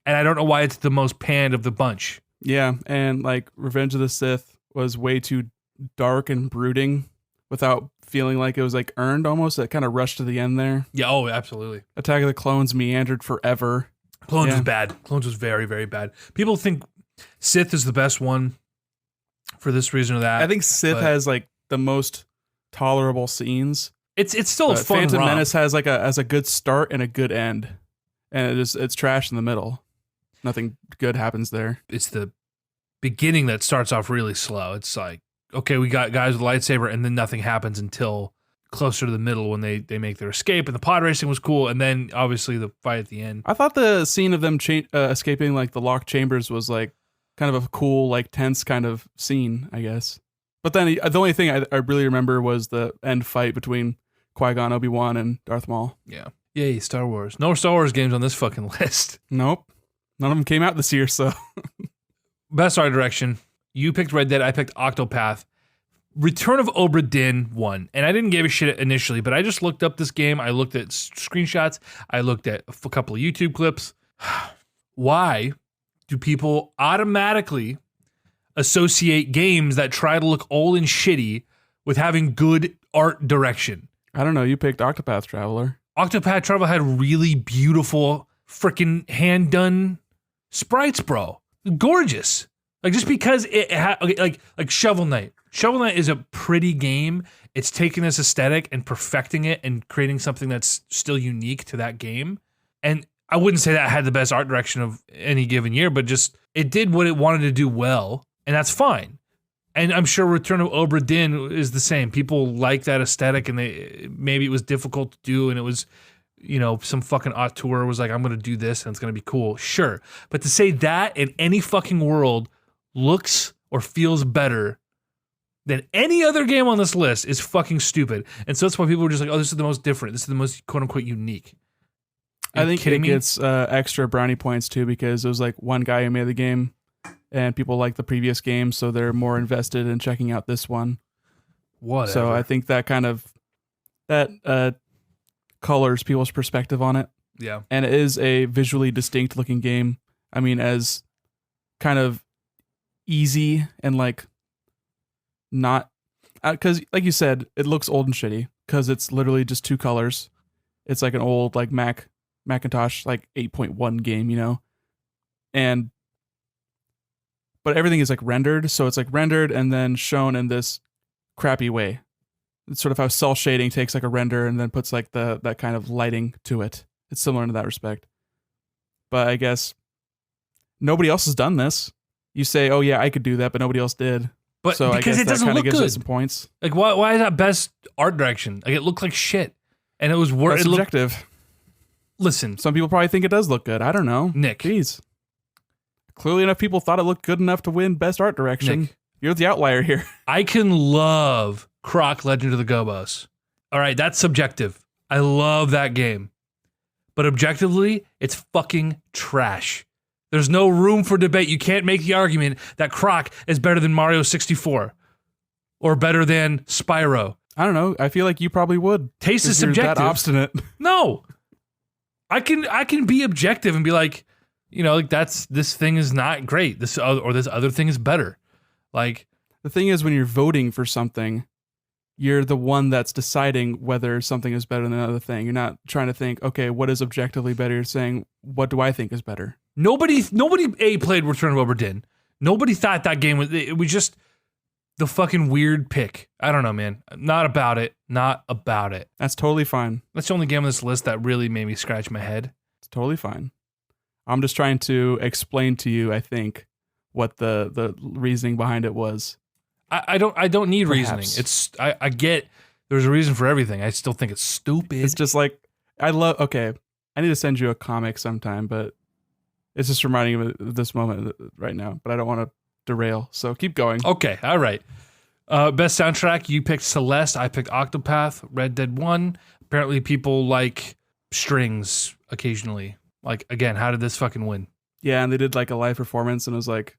And I don't know why it's the most panned of the bunch. Yeah, and like Revenge of the Sith was way too dark and brooding without feeling like it was like earned almost. It kind of rushed to the end there. Yeah, oh, absolutely. Attack of the Clones meandered forever. Clones was bad. Clones was very, very bad. People think Sith is the best one for this reason or that. I think Sith has like the most tolerable scenes. It's still a fun Phantom romp. Menace has a good start and a good end, and it's trash in the middle. Nothing good happens there. It's the beginning that starts off really slow. It's like, okay, we got guys with a lightsaber, and then nothing happens until closer to the middle when they make their escape. And the pod racing was cool, and then obviously the fight at the end. I thought the scene of them escaping like the locked chambers was like kind of a cool, like tense kind of scene, I guess. But then the only thing I really remember was the end fight between Qui-Gon, Obi-Wan, and Darth Maul. Yeah. Yay, Star Wars. No Star Wars games on this fucking list. Nope. None of them came out this year, so. Best art direction. You picked Red Dead, I picked Octopath. Return of Obra Dinn won. And I didn't give a shit initially, but I just looked up this game. I looked at screenshots. I looked at a couple of YouTube clips. Why do people automatically associate games that try to look old and shitty with having good art direction? I don't know. You picked Octopath Traveler. Octopath Traveler had really beautiful, freaking hand-done sprites, bro. Gorgeous. Like, just because it had, like Shovel Knight. Shovel Knight is a pretty game. It's taking this aesthetic and perfecting it and creating something that's still unique to that game. And I wouldn't say that had the best art direction of any given year, but just it did what it wanted to do well, and that's fine. And I'm sure Return of Obra Dinn is the same. People like that aesthetic, and maybe it was difficult to do, and it was, some fucking auteur was like, I'm going to do this, and it's going to be cool. Sure. But to say that in any fucking world looks or feels better than any other game on this list is fucking stupid. And so that's why people were just like, oh, this is the most different. This is the most quote unquote unique. I think it gets extra brownie points too because it was like one guy who made the game and people like the previous game, so they're more invested in checking out this one. Whatever. So I think that kind of colors people's perspective on it. Yeah. And it is a visually distinct looking game. I mean, as kind of easy and like not because like you said, it looks old and shitty because it's literally just 2 colors. It's like an old like Macintosh like 8.1 game, you know? But everything is like rendered. So it's like rendered and then shown in this crappy way. It's sort of how cell shading takes like a render and then puts like that kind of lighting to it. It's similar in that respect. But I guess nobody else has done this. You say, oh yeah, I could do that, but nobody else did. But so because I guess it doesn't that look gives good. it some points. Like why is that best art direction? Like it looked like shit. And it was That's subjective. Listen. Some people probably think it does look good. I don't know. Nick. Jeez. Clearly enough people thought it looked good enough to win best art direction. Nick. You're the outlier here. I can love Croc Legend of the Gobos. All right, that's subjective. I love that game. But objectively, it's fucking trash. There's no room for debate. You can't make the argument that Croc is better than Mario 64 or better than Spyro. I don't know. I feel like you probably would. Taste is subjective. You're that obstinate. No. I can be objective and be like, you know, like this thing is not great. This other thing is better. Like the thing is when you're voting for something, you're the one that's deciding whether something is better than another thing. You're not trying to think, okay, what is objectively better? You're saying, what do I think is better? Nobody played Return of Obra Dinn. Nobody thought that game it was just the fucking weird pick. I don't know, man. Not about it. That's totally fine. That's the only game on this list that really made me scratch my head. It's totally fine. I'm just trying to explain to you, I think, what the reasoning behind it was. I don't need Perhaps. reasoning. I get there's a reason for everything. I still think it's stupid. It's just like I need to send you a comic sometime, but it's just reminding me of this moment right now, but I don't want to derail. So keep going. Okay, all right. Best soundtrack, you picked Celeste, I picked Octopath, Red Dead 1. Apparently people like strings occasionally. Like, again, how did this fucking win? Yeah, and they did like a live performance, and it was like,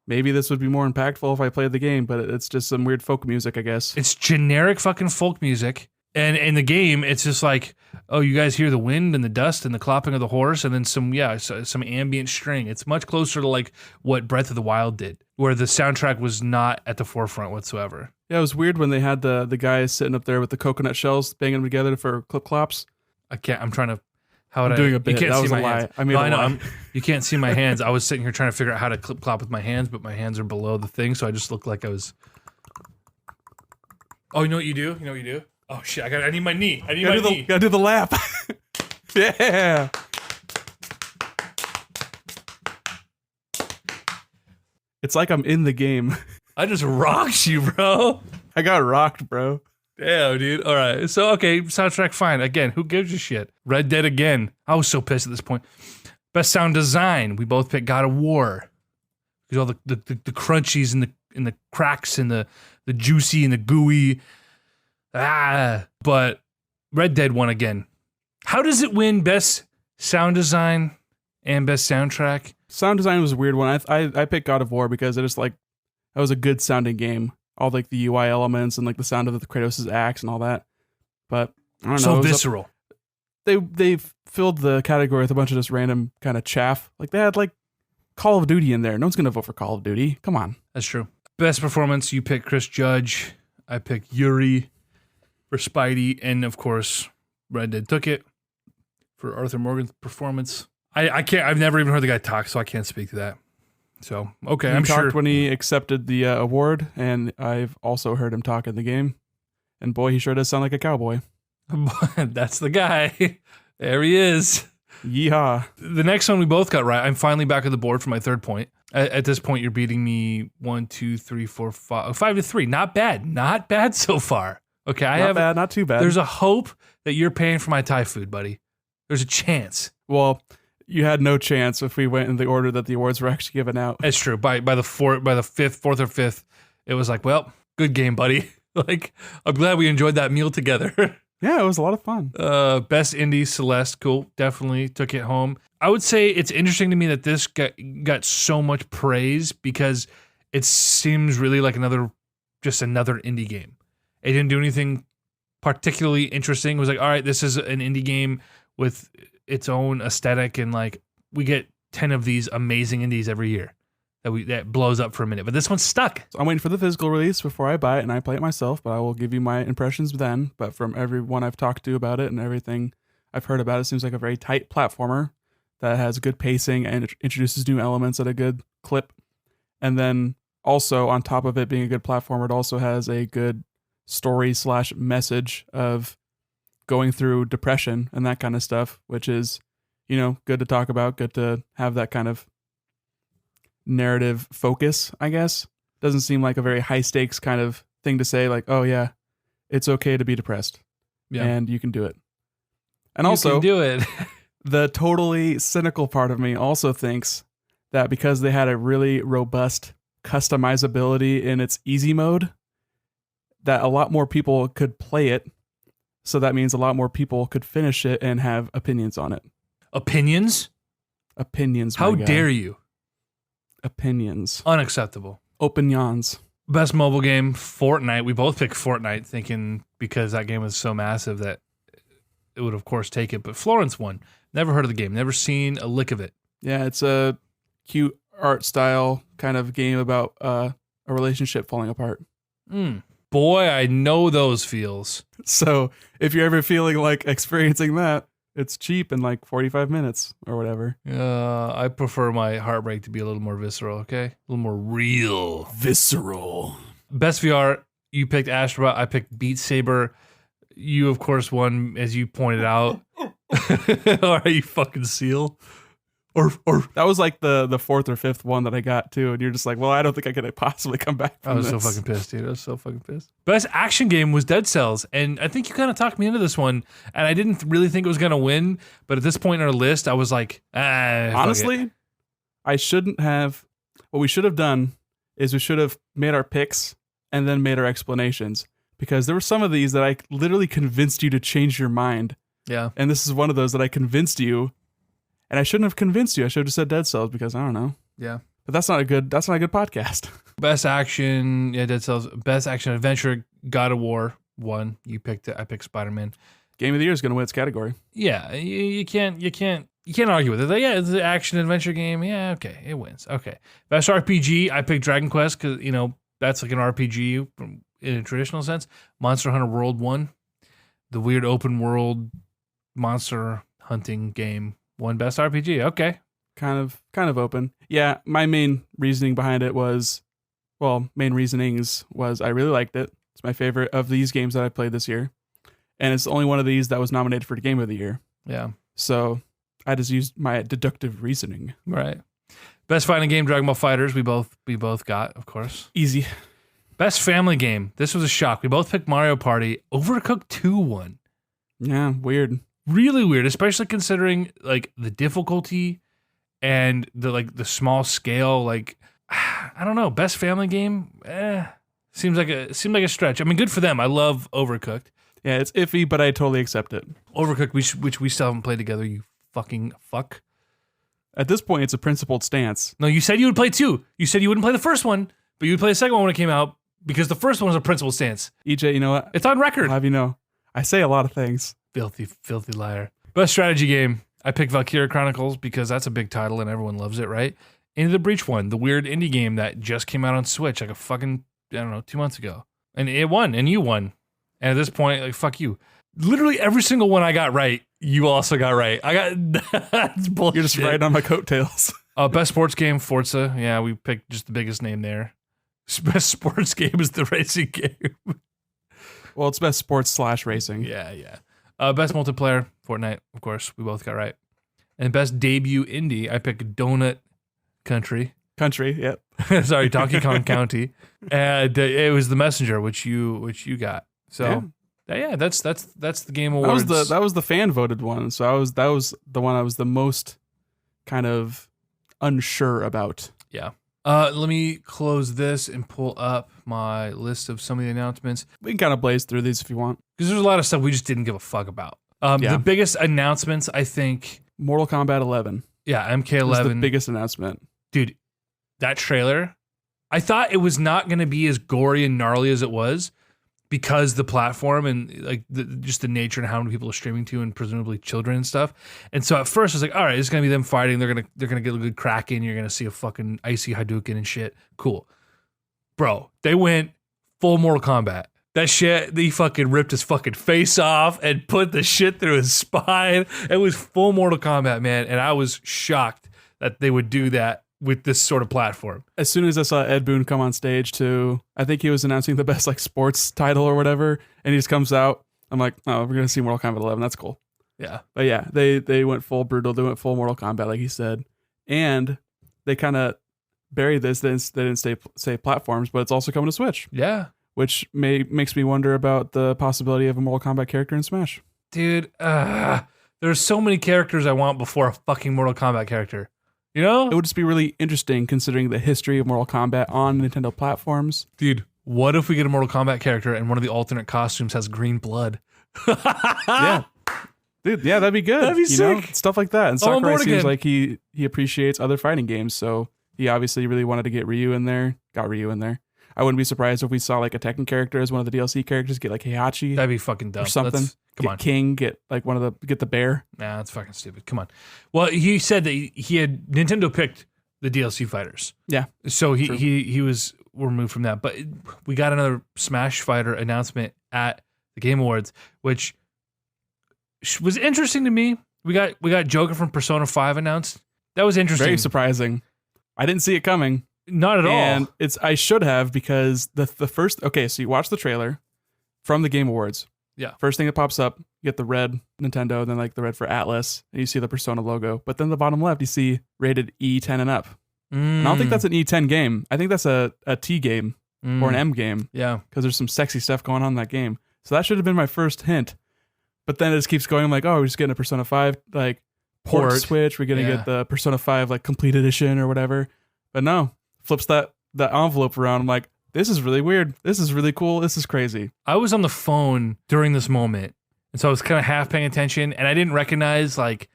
maybe this would be more impactful if I played the game, but it's just some weird folk music, I guess. It's generic fucking folk music. And in the game, it's just like, oh, you guys hear the wind and the dust and the clopping of the horse, and then some ambient string. It's much closer to like what Breath of the Wild did, where the soundtrack was not at the forefront whatsoever. Yeah, it was weird when they had the guys sitting up there with the coconut shells, banging them together for clip clops. I can't. I'm trying to. I'm doing a bit. You can't that see was my a lie. hands. I made a lie. You can't see my hands. I was sitting here trying to figure out how to clip clop with my hands, but my hands are below the thing, so I just looked like I was. Oh, you know what you do? Oh shit! I need my knee. Gotta do the lap. Yeah. It's like I'm in the game. I just rocked you, bro. I got rocked, bro. Damn, dude. All right. So, okay, soundtrack, fine. Again, who gives a shit? Red Dead again. I was so pissed at this point. Best sound design. We both picked God of War. Because all the crunchies and the cracks and the juicy and the gooey. But Red Dead won again. How does it win best sound design and best soundtrack? Sound design was a weird one. I picked God of War because it was like that was a good sounding game. All like the UI elements and like the sound of the Kratos' axe and all that. But I don't know. So visceral. They filled the category with a bunch of just random kind of chaff. Like they had like Call of Duty in there. No one's gonna vote for Call of Duty. Come on. That's true. Best performance, you picked Chris Judge. I picked Yuri for Spidey, and of course, Red Dead took it for Arthur Morgan's performance. I can't. I've never even heard the guy talk, so I can't speak to that. So okay, I'm sure when he accepted the award, and I've also heard him talk in the game. And boy, he sure does sound like a cowboy. That's the guy. There he is. Yeehaw. The next one we both got right. I'm finally back at the board for my third point. At this point, you're beating me 1, 2, 3, 4, 5, 5-3. Not bad. Not bad so far. Okay, not too bad. There's a hope that you're paying for my Thai food, buddy. There's a chance. Well, you had no chance if we went in the order that the awards were actually given out. That's true. By the fourth or fifth, it was like, well, good game, buddy. Like, I'm glad we enjoyed that meal together. Yeah, it was a lot of fun. Best indie, Celeste. Cool. Definitely took it home. I would say it's interesting to me that this got so much praise because it seems really like just another indie game. It didn't do anything particularly interesting. It was like, all right, this is an indie game with its own aesthetic, and like we get 10 of these amazing indies every year that blows up for a minute. But this one's stuck. So I'm waiting for the physical release before I buy it and I play it myself, but I will give you my impressions then. But from everyone I've talked to about it and everything I've heard about it, seems like a very tight platformer that has good pacing and introduces new elements at a good clip. And then also on top of it being a good platformer, it also has a good story/message of going through depression and that kind of stuff, which is, good to talk about, good to have that kind of narrative focus, I guess. Doesn't seem like a very high stakes kind of thing to say, like, oh yeah, it's okay to be depressed. Yeah. And you can do it. And also, you can do it. The totally cynical part of me also thinks that because they had a really robust customizability in its easy mode, that a lot more people could play it. So that means a lot more people could finish it and have opinions on it. Opinions? Opinions. How dare you? Opinions. Unacceptable. Opinions. Best mobile game, Fortnite. We both picked Fortnite thinking because that game was so massive that it would, of course, take it. But Florence won. Never heard of the game. Never seen a lick of it. Yeah, it's a cute art style kind of game about a relationship falling apart. Boy, I know those feels. So if you're ever feeling like experiencing that, it's cheap in like 45 minutes or whatever. I prefer my heartbreak to be a little more visceral, okay? A little more real. Visceral. Best VR, you picked Astrobot, I picked Beat Saber. You, of course, won, as you pointed out. Are you fucking seal? Or that was like the fourth or fifth one that I got too, and you're just like, well, I don't think I could possibly come back from this. I was so fucking pissed, dude. I was so fucking pissed. Best action game was Dead Cells, and I think you kind of talked me into this one, and I didn't really think it was gonna win, but at this point in our list, I was like, honestly, I shouldn't have. What we should have done is we should have made our picks and then made our explanations, because there were some of these that I literally convinced you to change your mind. Yeah, and this is one of those that I convinced you. And I shouldn't have convinced you. I should have just said Dead Cells because I don't know. Yeah. But that's not a good podcast. Best action, Dead Cells. Best action adventure, God of War won. You picked it. I picked Spider-Man. Game of the Year is going to win its category. Yeah, you can't argue with it. Like, yeah, it's an action adventure game. Yeah, okay, it wins. Okay. Best RPG, I picked Dragon Quest because that's like an RPG in a traditional sense. Monster Hunter World won. The weird open world monster hunting game. One best RPG. Okay. Kind of open. Yeah, my main reasoning behind it was I really liked it. It's my favorite of these games that I played this year. And it's the only one of these that was nominated for the Game of the Year. Yeah. So I just used my deductive reasoning. Right. Best fighting game, Dragon Ball FighterZ. We both got, of course. Easy. Best family game. This was a shock. We both picked Mario Party. Overcooked 2 won. Yeah, weird. Really weird, especially considering like the difficulty and the small scale. Like, I don't know. Best family game, seemed like a stretch. I mean, good for them. I love Overcooked. Yeah, it's iffy, but I totally accept it. Overcooked, which we still haven't played together. You fucking fuck. At this point, it's a principled stance. No, you said you would play 2. You said you wouldn't play the first one, but you would play the second one when it came out because the first one was a principled stance. EJ, you know what? It's on record. I'll have you know, I say a lot of things. Filthy liar. Best strategy game. I picked Valkyria Chronicles because that's a big title and everyone loves it, right? Into the Breach one, the weird indie game that just came out on Switch like a fucking, 2 months ago. And it won, and you won. And at this point, like, fuck you. Literally every single one I got right, you also got right. That's bullshit. You're just riding on my coattails. Best sports game, Forza. Yeah, we picked just the biggest name there. Best sports game is the racing game. Well, it's best sports / racing. Yeah. Best multiplayer, Fortnite, of course. We both got right. And best debut indie, I picked Donut Country. Yep. Sorry, Donkey Kong County. And it was The Messenger, which you got. So yeah, that's the game awards. That was the fan voted one. So that was the one I was the most kind of unsure about. Yeah. Let me close this and pull up my list of some of the announcements We can kind of blaze through these if you want. because there's a lot of stuff we just didn't give a fuck about. The biggest announcements, I think, Mortal Kombat 11. yeah, Was the MK11. biggest announcement. Dude, that trailer, I thought it was not going to be as gory and gnarly as it was because the platform and like just the nature and how many people are streaming to and presumably children and stuff. And so at first I was like, all right, it's going to be them fighting. They're going to get a good crack in. You're going to see a fucking icy Hadouken and shit. Cool. Bro, they went full Mortal Kombat. That shit, he fucking ripped his fucking face off and put the shit through his spine. It was full Mortal Kombat, man. And I was shocked that they would do that with this sort of platform. As soon as I saw Ed Boon come on stage to, I think he was announcing the best like sports title or whatever, and he just comes out, I'm like, oh, we're going to see Mortal Kombat 11. That's cool. Yeah. But yeah, they went full brutal. They went full Mortal Kombat, like he said. And they kind of buried this. They didn't say platforms, but it's also coming to Switch. Yeah. Which makes me wonder about the possibility of a Mortal Kombat character in Smash. Dude, there's so many characters I want before a fucking Mortal Kombat character. You know? It would just be really interesting considering the history of Mortal Kombat on Nintendo platforms. Dude, what if we get a Mortal Kombat character and one of the alternate costumes has green blood? Yeah. Dude, yeah, that'd be good. That'd be you know? sick. Stuff like that. And I'm on Sakurai board seems again. like he appreciates other fighting games, so he obviously really wanted to get Ryu in there. Got Ryu in there. I wouldn't be surprised if we saw like a Tekken character as one of the DLC characters, get like Heihachi That'd be fucking dumb. or something. Come Get on. King, get like get the bear. Nah, that's fucking stupid. Come on. Well, he said that he had Nintendo picked the DLC fighters. Yeah. So True. he was removed from that. But we got another Smash Fighter announcement at the Game Awards, which was interesting to me. We got Joker from Persona 5 announced. That was interesting. Very surprising. I didn't see it coming. Not at And all. I should have because the first, okay, so you watch the trailer from the Game Awards. Yeah. First thing that pops up, you get the red Nintendo, then like the red for Atlas, and you see the Persona logo. But then the bottom left, you see rated E10 and up. And I don't think that's an E10 game. I think that's a T game or an M game Yeah. because there's some sexy stuff going on in that game. So that should have been my first hint. But then it just keeps going. I'm like, oh, we're just getting a Persona 5 like port Port. switch. We're gonna Yeah. get the Persona 5 like complete edition or whatever. But no, flips that envelope around. I'm like, this is really weird. This is really cool. This is crazy. I was on the phone during this moment, and so I was kind of half paying attention, and I didn't recognize like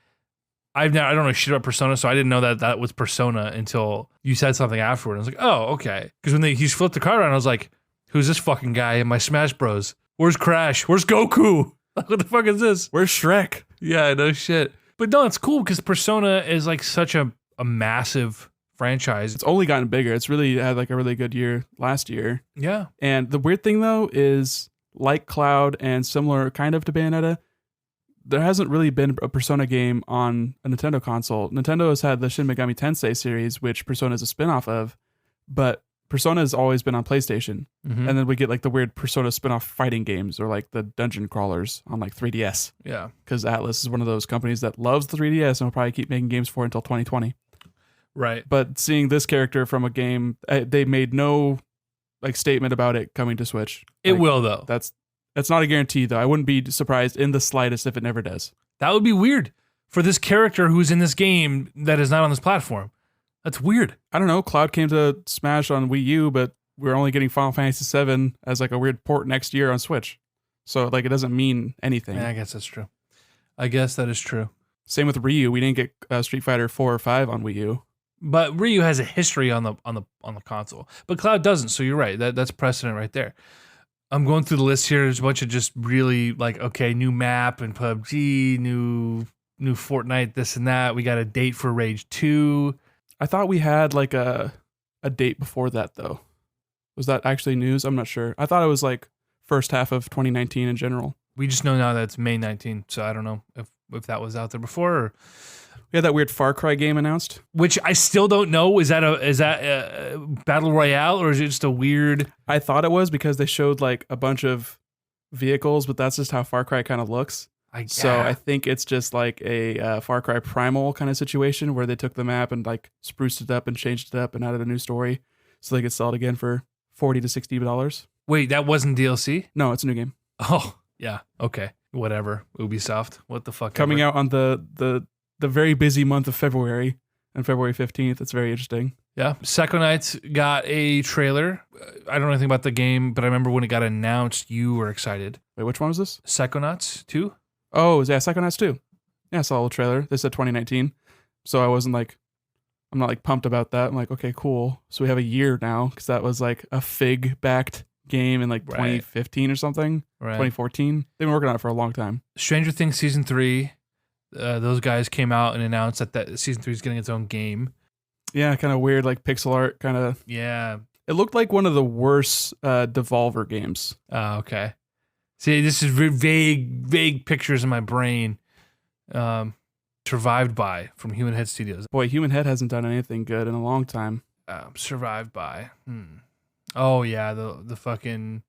I don't know shit about Persona, so I didn't know that was Persona until you said something afterward. I was like, oh, okay. Because when he flipped the card around, I was like, who's this fucking guy in my Smash Bros? Where's Crash? Where's Goku? What the fuck is this? Where's Shrek? Yeah, no shit. But no, it's cool because Persona is like such a massive franchise. It's only gotten bigger. It's really had like a really good year last year. Yeah. And the weird thing though is like Cloud and similar kind of to Bayonetta, there hasn't really been a Persona game on a Nintendo console. Nintendo has had the Shin Megami Tensei series, which Persona is a spin-off of, but Persona has always been on PlayStation. Mhm. And then we get like the weird Persona spin-off fighting games or like the dungeon crawlers on like 3DS. Yeah. Because Atlas is one of those companies that loves the 3DS and will probably keep making games for it until 2020. Right. But seeing this character from a game, they made no like statement about it coming to Switch. It Like, will though. That's not a guarantee though. I wouldn't be surprised in the slightest if it never does. That would be weird for this character who's in this game that is not on this platform. That's weird. I don't know. Cloud came to Smash on Wii U, but we're only getting Final Fantasy VII as like a weird port next year on Switch. So like it doesn't mean anything. Yeah, I guess that's true. I guess that is true. Same with Ryu. We didn't get Street Fighter 4 or 5 on Wii U. But Ryu has a history on the console, but Cloud doesn't. So you're right. That's precedent right there. I'm going through the list here. There's a bunch of just really like, okay, new map and PUBG, new Fortnite, this and that. We got a date for Rage 2. I thought we had like a date before that though. Was that actually news? I'm not sure. I thought it was like first half of 2019 in general. We just know now that it's May 19th. So I don't know if that was out there before or We had that weird Far Cry game announced. which I still don't know. Is that a battle royale or is it just a weird? I thought it was because they showed like a bunch of vehicles, but that's just how Far Cry kind of looks. So I think it's just like a Far Cry Primal kind of situation where they took the map and like spruced it up and changed it up and added a new story so they could sell it again for $40 to $60. Wait, that wasn't DLC? No, it's a new game. Oh, yeah. Okay. Whatever. Ubisoft. What the fuck? Coming ever. out on the very busy month of February, on February 15th. It's very interesting. Yeah. Psychonauts got a trailer. I don't know anything about the game, but I remember when it got announced, you were excited. Wait, which one was this? Psychonauts 2? Oh, yeah, Psychonauts 2. Yeah, I saw the trailer. They said 2019. So I wasn't like, I'm not like pumped about that. I'm like, okay, cool. So we have a year now because that was like a Fig-backed game in like 2015 or something. Right. 2014. They've been working on it for a long time. Stranger Things Season 3, those guys came out and announced that Season 3 is getting its own game. Yeah, kind of weird, like pixel art, kind of. Yeah. It looked like one of the worst Devolver games. Oh, okay. See, this is vague pictures in my brain. Survived By from Human Head Studios. Boy, Human Head hasn't done anything good in a long time. Survived By. Oh yeah, the fucking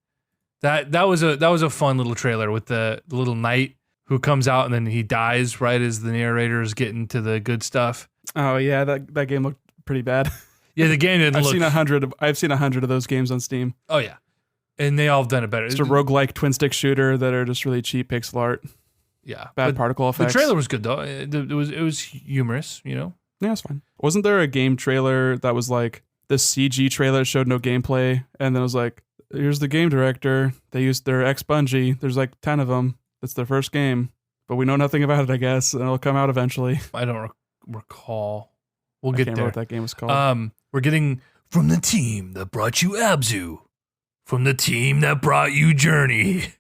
that was a fun little trailer with the little knight who comes out and then he dies right as the narrator is getting to the good stuff. Oh yeah, that game looked pretty bad. Yeah, the game didn't I've look. I've seen 100 of those games on Steam. Oh yeah, and they all have done it better. It's a roguelike twin stick shooter that are just really cheap pixel art. Yeah, bad particle effects. The trailer was good though. It was humorous, you know. Yeah, it's fine. Wasn't there a game trailer that was like the CG trailer showed no gameplay, and then it was like, here's the game director. They used their ex-Bungie. There's like 10 of them. It's their first game, but we know nothing about it, I guess, and it'll come out eventually. I don't recall. We'll I get can't there. remember what that game was called. We're getting from the team that brought you Abzu, from the team that brought you Journey.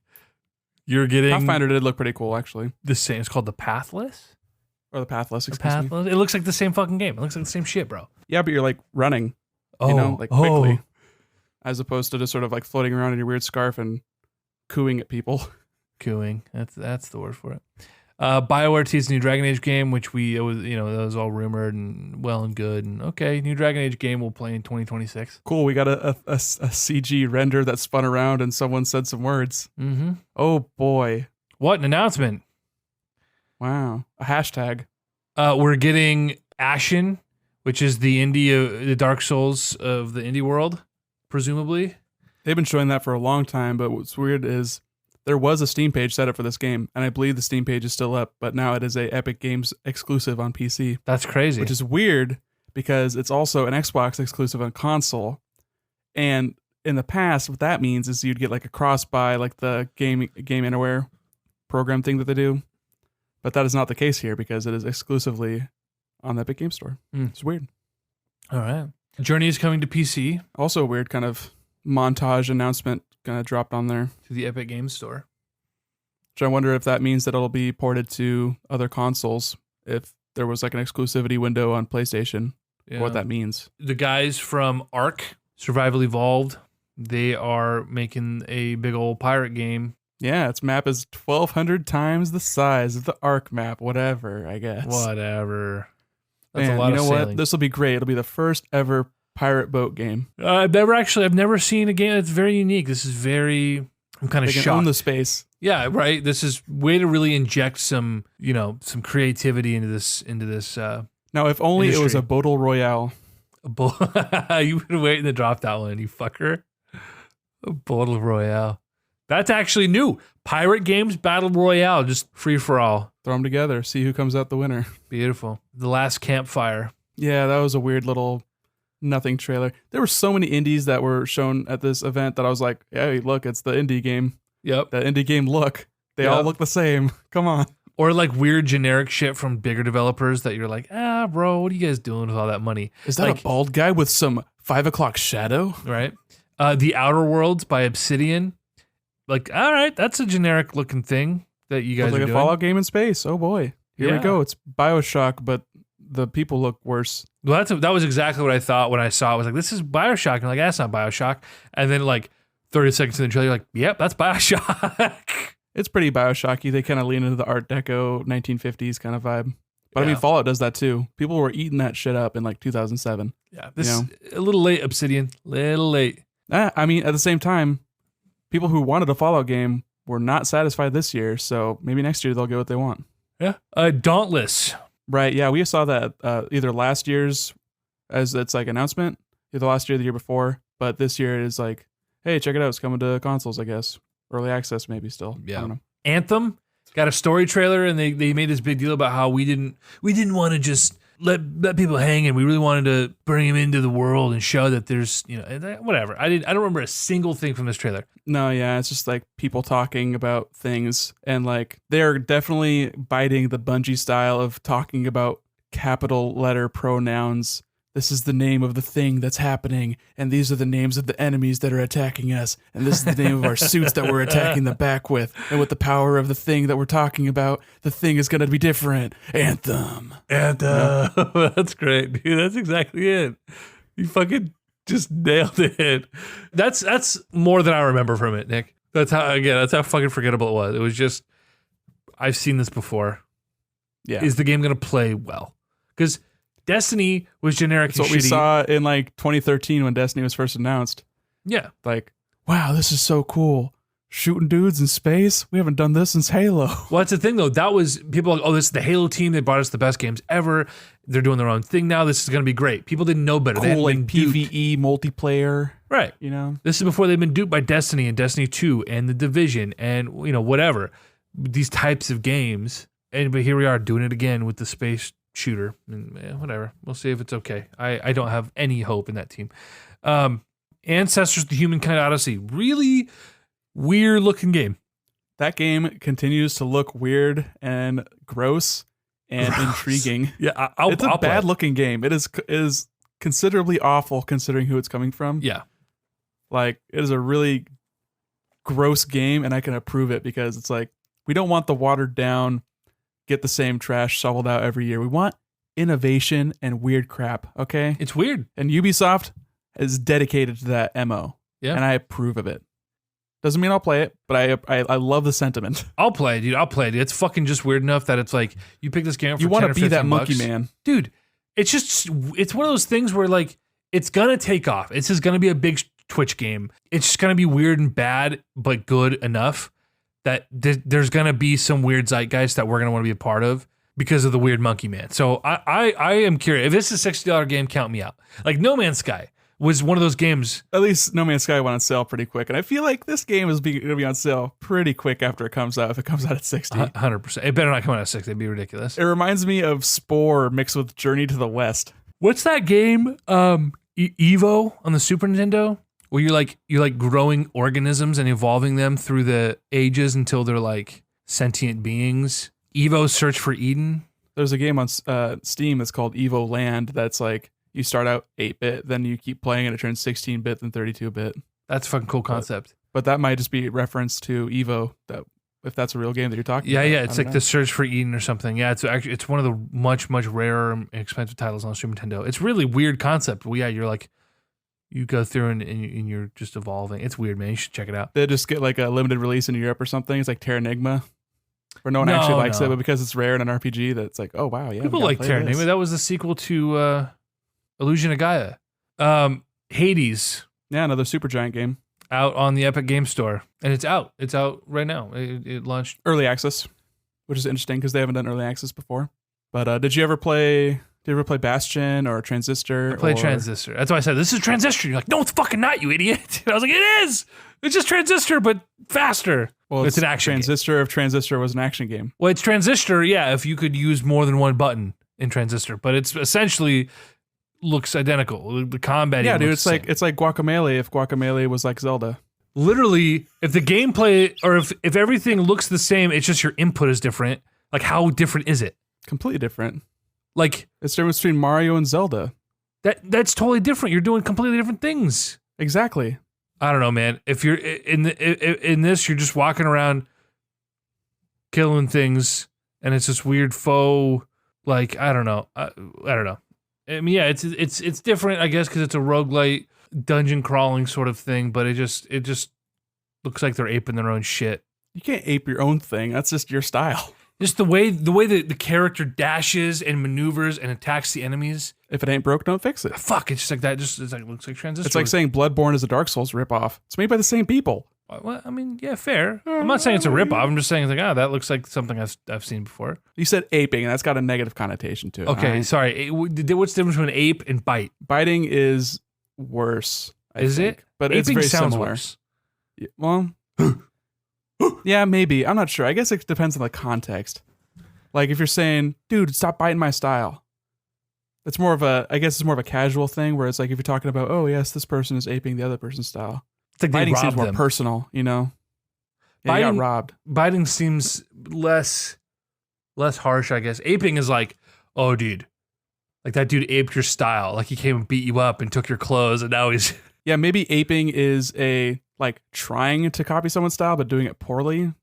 You're getting Pathfinder did look pretty cool, actually. the same. It's called the Pathless. Or the Pathless, The excuse me. Pathless. It looks like the same fucking game. It looks like the same shit, bro. Yeah, but you're like running, you know, like quickly, as opposed to just sort of like floating around in your weird scarf and cooing at people. Cooing. That's the word for it. BioWare teased a new Dragon Age game, which that was all rumored and well and good. And okay, new Dragon Age game will play in 2026. Cool, we got a CG render that spun around and someone said some words. Mm-hmm. Oh boy. What an announcement. Wow. A hashtag. We're getting Ashen, which is the Dark Souls of the indie world, presumably. They've been showing that for a long time, but what's weird is there was a Steam page set up for this game, and I believe the Steam page is still up, but now it is a Epic Games exclusive on PC. That's crazy. Which is weird because it's also an Xbox exclusive on console. And in the past, what that means is you'd get like a cross-buy, like the Game Anywhere program thing that they do. But that is not the case here because it is exclusively on the Epic Game Store. It's weird. All right. Journey is coming to PC. Also a weird kind of montage announcement kind of dropped on there. To the Epic Games Store. Which I wonder if that means that it'll be ported to other consoles if there was like an exclusivity window on PlayStation. Yeah. What that means. The guys from Ark, Survival Evolved, they are making a big old pirate game. Yeah, its map is 1,200 times the size of the Ark map, whatever, I guess. Whatever. That's Man, a lot you know of sailing. what? This will be great. It'll be the first ever pirate boat game. I've never seen a game that's very unique. This is I'm kind of They can shocked. own the space. Yeah, right. This is way to really inject some creativity into this. Now, if only it was industry. a Battle Royale. You've been waiting to drop that one, you fucker. A Battle Royale. That's actually new. Pirate games, Battle Royale, just free for all. Throw them together, see who comes out the winner. Beautiful. The Last Campfire. Yeah, that was a weird little nothing trailer. There were so many indies that were shown at this event that I was like, hey, look, it's the indie game. Yep. That indie game look. They all look the same. Come on. Or like weird generic shit from bigger developers that you're like, bro, what are you guys doing with all that money? Is that a bald guy with some 5 o'clock shadow? Right. The Outer Worlds by Obsidian. Like, all right, that's a generic looking thing that you guys Looks are like doing. a Fallout game in space. Oh boy. Here Yeah. we go. It's BioShock, but the people look worse. Well, that was exactly what I thought when I saw it. I was like, this is BioShock. And I'm like, that's not BioShock. And then like 30 seconds in the trailer, you're like, yep, that's BioShock. It's pretty BioShocky. They kind of lean into the Art Deco 1950s kind of vibe. But I mean, Fallout does that too. People were eating that shit up in like 2007. Yeah, this is a little late, Obsidian. Little late. I mean, at the same time, people who wanted a Fallout game were not satisfied this year. So maybe next year they'll get what they want. Yeah. Dauntless. Right. Yeah, we saw that either last year's as it's like announcement, either last year or the year before. But this year it is like, hey, check it out. It's coming to consoles, I guess. Early access maybe still. Yeah. I don't know. Anthem got a story trailer, and they made this big deal about how we didn't want to just let people hang, and we really wanted to bring him into the world and show that there's, whatever. I don't remember a single thing from this trailer. No, yeah, it's just like people talking about things, and like they're definitely biting the Bungie style of talking about capital letter pronouns. This is the name of the thing that's happening, and these are the names of the enemies that are attacking us, and this is the name of our suits that we're attacking them back with, and with the power of the thing that we're talking about, the thing is going to be different. Anthem. That's great, dude. That's exactly it. You fucking just nailed it. That's more than I remember from it, Nick. That's how fucking forgettable it was. It was just, I've seen this before. Yeah. Is the game going to play well? Because Destiny was generic. That's what we saw in like 2013 when Destiny was first announced. Yeah. Like, wow, this is so cool. Shooting dudes in space? We haven't done this since Halo. Well, that's the thing, though. That was, people were like, oh, this is the Halo team. They brought us the best games ever. They're doing their own thing now. This is going to be great. People didn't know better. Cool, like PvE multiplayer. Right. You know? This is before they've been duped by Destiny and Destiny 2 and The Division and, whatever. These types of games. But here we are doing it again with the space shooter. And whatever. We'll see if it's okay. I don't have any hope in that team. Ancestors: The Humankind Odyssey. Really weird looking game. That game continues to look weird and gross and intriguing. Yeah, it's a bad looking game. It is considerably awful considering who it's coming from. Yeah. Like, it is a really gross game, and I can approve it because it's like, we don't want the watered down, get the same trash shoveled out every year. We want innovation and weird crap, okay? It's weird. And Ubisoft is dedicated to that MO. Yeah. And I approve of it. Doesn't mean I'll play it, but I love the sentiment. I'll play it, dude. I'll play it. It's fucking just weird enough that it's like, you pick this game up for you want to be that $10 or $15. monkey man. Dude, it's one of those things where like, it's going to take off. It's just going to be a big Twitch game. It's just going to be weird and bad, but good enough that there's going to be some weird zeitgeist that we're going to want to be a part of because of the weird monkey man. So I am curious. If this is a $60 game, count me out. Like No Man's Sky was one of those games. At least No Man's Sky went on sale pretty quick. And I feel like this game is going to be on sale pretty quick after it comes out, if it comes out at 60. 100%. It better not come out at 60. It'd be ridiculous. It reminds me of Spore mixed with Journey to the West. What's that game? Evo on the Super Nintendo? Where you're like growing organisms and evolving them through the ages until they're like sentient beings. Evo: Search for Eden. There's a game on Steam that's called Evo Land that's like, you start out 8-bit, then you keep playing and it turns 16-bit, then 32-bit. That's a fucking cool concept. But that might just be a reference to Evo, that if that's a real game that you're talking about. Yeah, it's like the Search for Eden or something. Yeah, it's one of the much rarer and expensive titles on Super Nintendo. It's really weird concept. But yeah, you're like, you go through and you're just evolving. It's weird, man. You should check it out. They just get like a limited release in Europe or something. It's like Terranigma, where no one actually likes it, but because it's rare in an RPG, that's like, oh wow, yeah. People like Terranigma. That was the sequel to Illusion of Gaia. Hades. Yeah, another Supergiant game. Out on the Epic Game Store. And it's out. It's out right now. It launched. Early access, which is interesting because they haven't done early access before. But did you ever play Bastion or Transistor? I played Transistor. That's why I said, this is Transistor. You're like, no, it's fucking not, you idiot. And I was like, it is. It's just Transistor, but faster. Well, it's an action Transistor game. If Transistor was an action game. Well, it's Transistor, yeah, if you could use more than one button in Transistor. But it's essentially looks identical. The combat. Yeah, dude, it's like Guacamelee if Guacamelee was like Zelda. Literally, if the gameplay or if everything looks the same, it's just your input is different. Like, how different is it? Completely different. Like, it's different between Mario and Zelda. That's totally different. You're doing completely different things. Exactly. I don't know, man. If you're in this, you're just walking around killing things, and it's this weird faux. Like, I don't know. I don't know. I mean, yeah, it's different, I guess, because it's a roguelite dungeon crawling sort of thing. But it just looks like they're aping their own shit. You can't ape your own thing. That's just your style. Just the way that the character dashes and maneuvers and attacks the enemies. If it ain't broke, don't fix it. Fuck, it's just like that. It's like looks like Transistor. It's like saying Bloodborne is a Dark Souls ripoff. It's made by the same people. Well, I mean, yeah, fair. I'm not saying it's a ripoff. I'm just saying it's like, that looks like something I've seen before. You said aping, and that's got a negative connotation to it. Okay, right? Sorry. What's the difference between ape and bite? Biting is worse. I think. It? But Aping it's very sounds similar. Worse. Yeah, well, yeah, maybe. I'm not sure. I guess it depends on the context. Like if you're saying, dude, stop biting my style. It's more of a, I guess it's more of a casual thing where it's like if you're talking about, oh yes, this person is aping the other person's style. It's like they Biting seems robbed more them. personal, you know. Yeah, you got robbed. Biting seems less harsh, I guess. Aping is like, oh, dude, like that dude aped your style. Like he came and beat you up and took your clothes, and now he's Yeah, maybe aping is a like trying to copy someone's style but doing it poorly,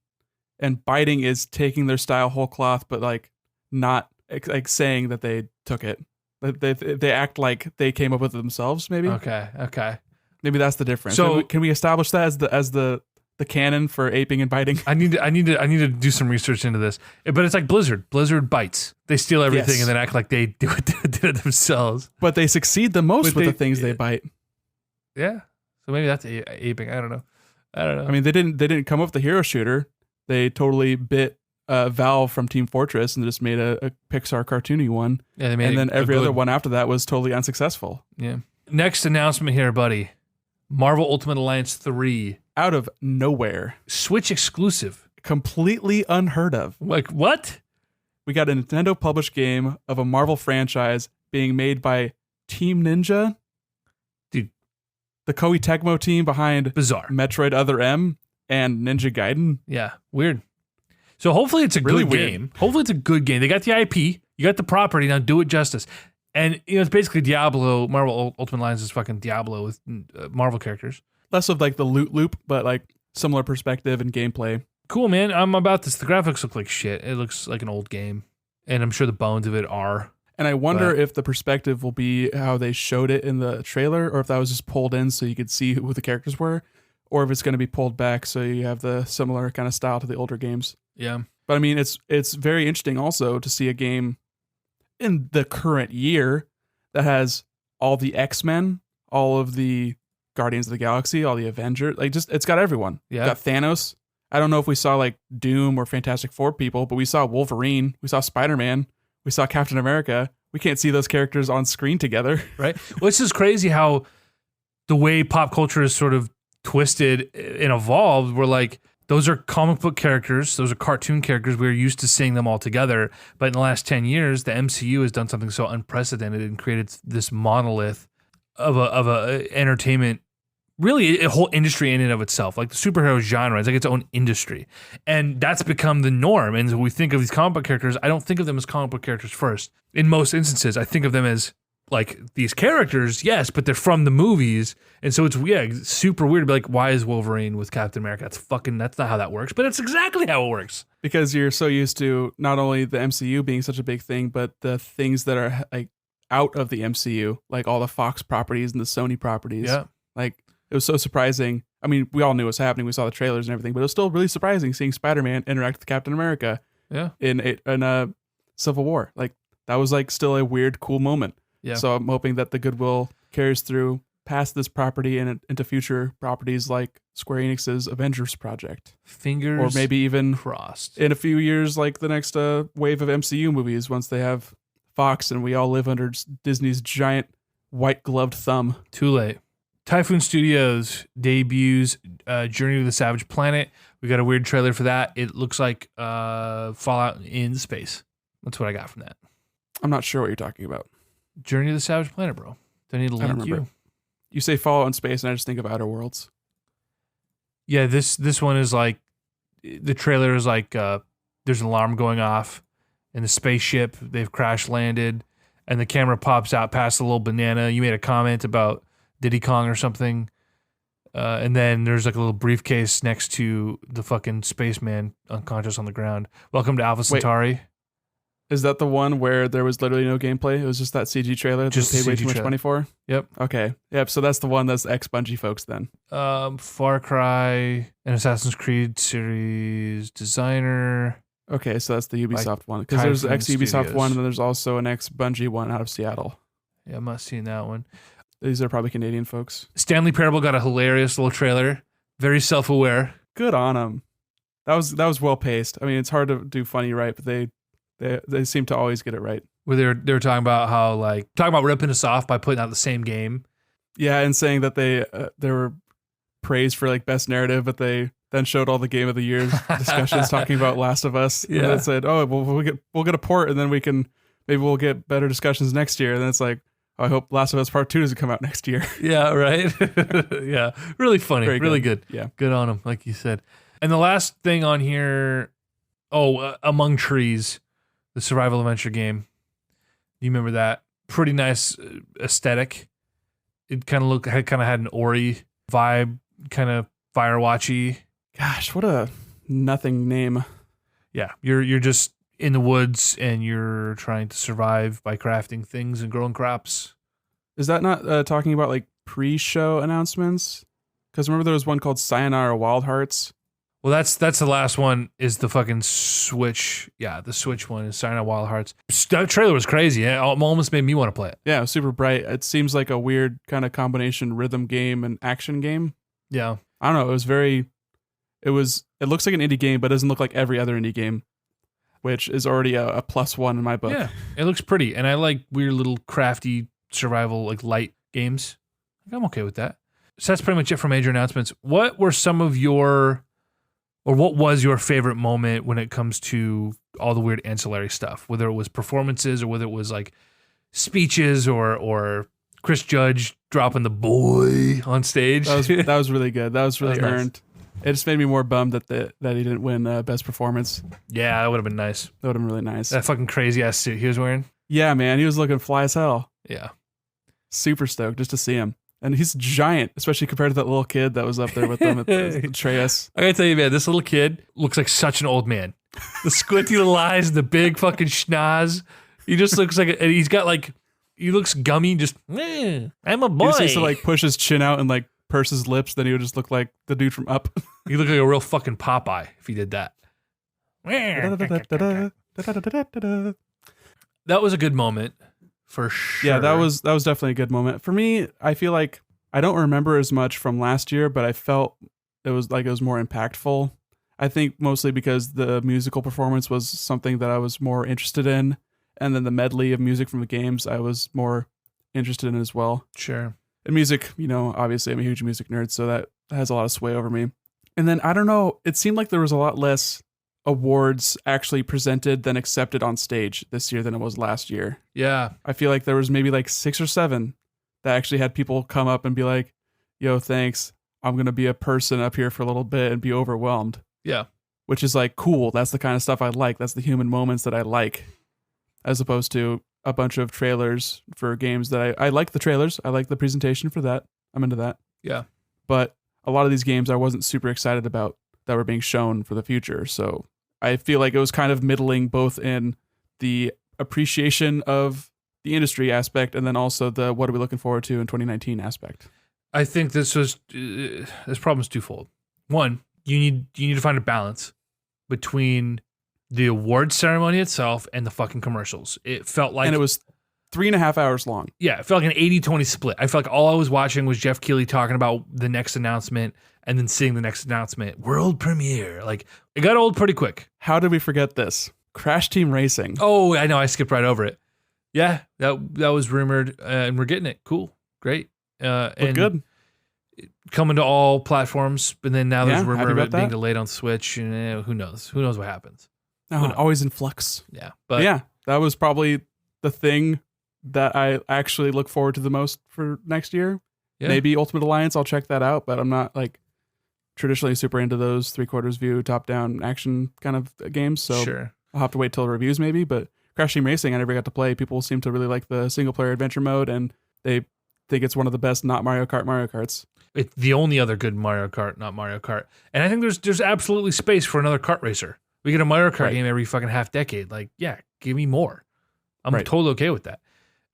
and biting is taking their style whole cloth but like not like saying that they took it. They act like they came up with it themselves. Maybe. Okay. Maybe that's the difference. So can we establish that as the canon for aping and biting? I need to do some research into this. But it's like Blizzard. Blizzard bites. They steal everything Yes. and then act like they did it themselves. But they succeed the most with the things they bite. Yeah. So maybe that's aping. I don't know. I mean, they didn't come up with the hero shooter. They totally bit Valve from Team Fortress and just made a Pixar cartoony one. Yeah, they made and then every other one after that was totally unsuccessful. Yeah. Next announcement here, buddy. Marvel Ultimate Alliance 3. Out of nowhere. Switch exclusive. Completely unheard of. Like, what? We got a Nintendo published game of a Marvel franchise being made by Team Ninja. Dude. The Koei Tecmo team behind Bizarre. Metroid Other M and Ninja Gaiden. Yeah, weird. So hopefully it's a Really good weird. game. Hopefully it's a good game. They got the IP. You got the property. Now do it justice. And, it's basically Diablo. Marvel Ultimate Alliance is fucking Diablo with Marvel characters. Less of like the loot loop, but like similar perspective and gameplay. Cool, man. I'm about this. The graphics look like shit. It looks like an old game. And I'm sure the bones of it are. And I wonder if the perspective will be how they showed it in the trailer, or if that was just pulled in so you could see who the characters were, or if it's going to be pulled back so you have the similar kind of style to the older games. Yeah. But I mean, it's very interesting also to see a game in the current year that has all the X-Men, all of the Guardians of the Galaxy, all the Avengers, like just it's got everyone. Yeah. It's got Thanos. I don't know if we saw like Doom or Fantastic Four people, but we saw Wolverine, we saw Spider-Man, we saw Captain America. We can't see those characters on screen together. Right. Well, it's just crazy how the way pop culture is sort of twisted and evolved. We're like, those are comic book characters. Those are cartoon characters. We're used to seeing them all together. But in the last 10 years, the MCU has done something so unprecedented and created this monolith of a entertainment, really a whole industry in and of itself. Like the superhero genre is like its own industry. And that's become the norm. And when we think of these comic book characters, I don't think of them as comic book characters first. In most instances, I think of them as like these characters, yes, but they're from the movies. And so it's super weird to be like, why is Wolverine with Captain America? That's not how that works, but it's exactly how it works. Because you're so used to not only the MCU being such a big thing, but the things that are like out of the MCU, like all the Fox properties and the Sony properties. Yeah. Like it was so surprising. I mean, we all knew what was happening. We saw the trailers and everything, but it was still really surprising seeing Spider-Man interact with Captain America. Yeah. In Civil War. Like that was like still a weird, cool moment. Yeah. So I'm hoping that the goodwill carries through past this property and into future properties like Square Enix's Avengers project. Fingers or maybe even crossed. In a few years, like the next wave of MCU movies once they have Fox and we all live under Disney's giant white gloved thumb. Too late. Typhoon Studios debuts Journey to the Savage Planet. We got a weird trailer for that. It looks like Fallout in space. That's what I got from that. I'm not sure what you're talking about. Journey to the Savage Planet, bro. Do I need to link you? You say Fallout in space, and I just think of Outer Worlds. Yeah, this one is like, the trailer is like, there's an alarm going off in the spaceship. They've crash landed, and the camera pops out past the little banana. You made a comment about Diddy Kong or something. And then there's like a little briefcase next to the fucking spaceman unconscious on the ground. Welcome to Alpha Centauri. Is that the one where there was literally no gameplay? It was just that CG trailer that Just they paid way CG too much trailer. money for? Yep. Okay. Yep. So that's the one that's ex-Bungie folks then. Far Cry, an Assassin's Creed series designer. Okay, so that's the Ubisoft Like one. Because there's Typhoon ex-Ubisoft Studios. one, and then there's also an ex-Bungie one out of Seattle. Yeah, I'm not seeing that one. These are probably Canadian folks. Stanley Parable got a hilarious little trailer. Very self-aware. Good on them. That was well paced. I mean, it's hard to do funny right, but they seem to always get it right. Where they were talking about how talking about ripping us off by putting out the same game. Yeah, and saying that they were praised for like best narrative, but they then showed all the game of the year discussions talking about Last of Us. Yeah. And then said, "Oh, well, we'll get a port, and then we can maybe we'll get better discussions next year. And then it's like, oh, I hope Last of Us Part 2 doesn't come out next year. Yeah, right. Yeah, really funny, Very really good. Yeah, Good on him, like you said. And the last thing on here, Among Trees, the survival adventure game. You remember that? Pretty nice aesthetic. It kind of had an Ori vibe, kind of Firewatchy. gosh, what a nothing name. Yeah, you're just in the woods and you're trying to survive by crafting things and growing crops. Is that not talking about like pre-show announcements? Because remember there was one called Sayonara Wild Hearts. Well, that's the last one. Is the fucking Switch? Yeah, the Switch one is Sayonara Wild Hearts. That trailer was crazy. It almost made me want to play it. Yeah, it was super bright. It seems like a weird kind of combination rhythm game and action game. Yeah, I don't know. It looks like an indie game, but doesn't look like every other indie game, which is already a +1 in my book. yeah, it looks pretty, and I like weird little crafty survival like light games. I'm okay with that. So that's pretty much it for major announcements. What were some of your, or what was your favorite moment when it comes to all the weird ancillary stuff? Whether it was performances or whether it was like speeches or Chris Judge dropping the boy on stage. That was really good. That was really That was nice. earned. It just made me more bummed that he didn't win best performance. Yeah, that would have been nice. That would have been really nice. That fucking crazy ass suit he was wearing. Yeah, man, he was looking fly as hell. Yeah. Super stoked just to see him. And he's giant, especially compared to that little kid that was up there with them at Atreus. I gotta tell you, man, this little kid looks like such an old man. The squinty little eyes, the big fucking schnoz. He just looks like, and he looks gummy. Just, I'm a boy. He just used to like push his chin out and like purse his lips. Then he would just look like the dude from Up. He looked like a real fucking Popeye if he did that. That was a good moment for sure. Yeah, that was definitely a good moment. For me, I feel like I don't remember as much from last year, but I felt it was more impactful. I think mostly because the musical performance was something that I was more interested in, and then the medley of music from the games I was more interested in as well. Sure. And music, obviously I'm a huge music nerd, so that has a lot of sway over me. And then I don't know, it seemed like there was a lot less awards actually presented than accepted on stage this year than it was last year. Yeah. I feel like there was maybe like 6 or 7 that actually had people come up and be like, yo, thanks. I'm going to be a person up here for a little bit and be overwhelmed. Yeah. Which is like, cool. That's the kind of stuff I like. That's the human moments that I like, as opposed to a bunch of trailers for games that I like the trailers. I like the presentation for that. I'm into that. Yeah. But a lot of these games I wasn't super excited about that were being shown for the future. So I feel like it was kind of middling both in the appreciation of the industry aspect and then also the what are we looking forward to in 2019 aspect. I think this problem is twofold. One, you need to find a balance between the award ceremony itself and the fucking commercials. It felt like, and it was 3.5 hours long. Yeah, it felt like an 80-20 split. I felt like all I was watching was Jeff Keighley talking about the next announcement and then seeing the next announcement, world premiere. Like, it got old pretty quick. How did we forget this? Crash Team Racing. Oh, I know. I skipped right over it. Yeah, that was rumored, and we're getting it. Cool. Great. And good. Coming to all platforms, but then now there's Yeah, rumor happy of about it being that. delayed on Switch, and who knows? Who knows what happens? Oh, always in flux. Yeah. But yeah, that was probably the thing that I actually look forward to the most for next year. Yeah. Maybe Ultimate Alliance, I'll check that out, but I'm not like traditionally super into those 3/4 view, top-down action kind of games, so Sure. I'll have to wait till reviews maybe, but Crash Team Racing I never got to play. People seem to really like the single-player adventure mode, and they think it's one of the best not Mario Karts. It's the only other good Mario Kart, not Mario Kart. And I think there's absolutely space for another kart racer. We get a Mario Kart game every fucking half decade. Like, yeah, give me more. I'm totally okay with that.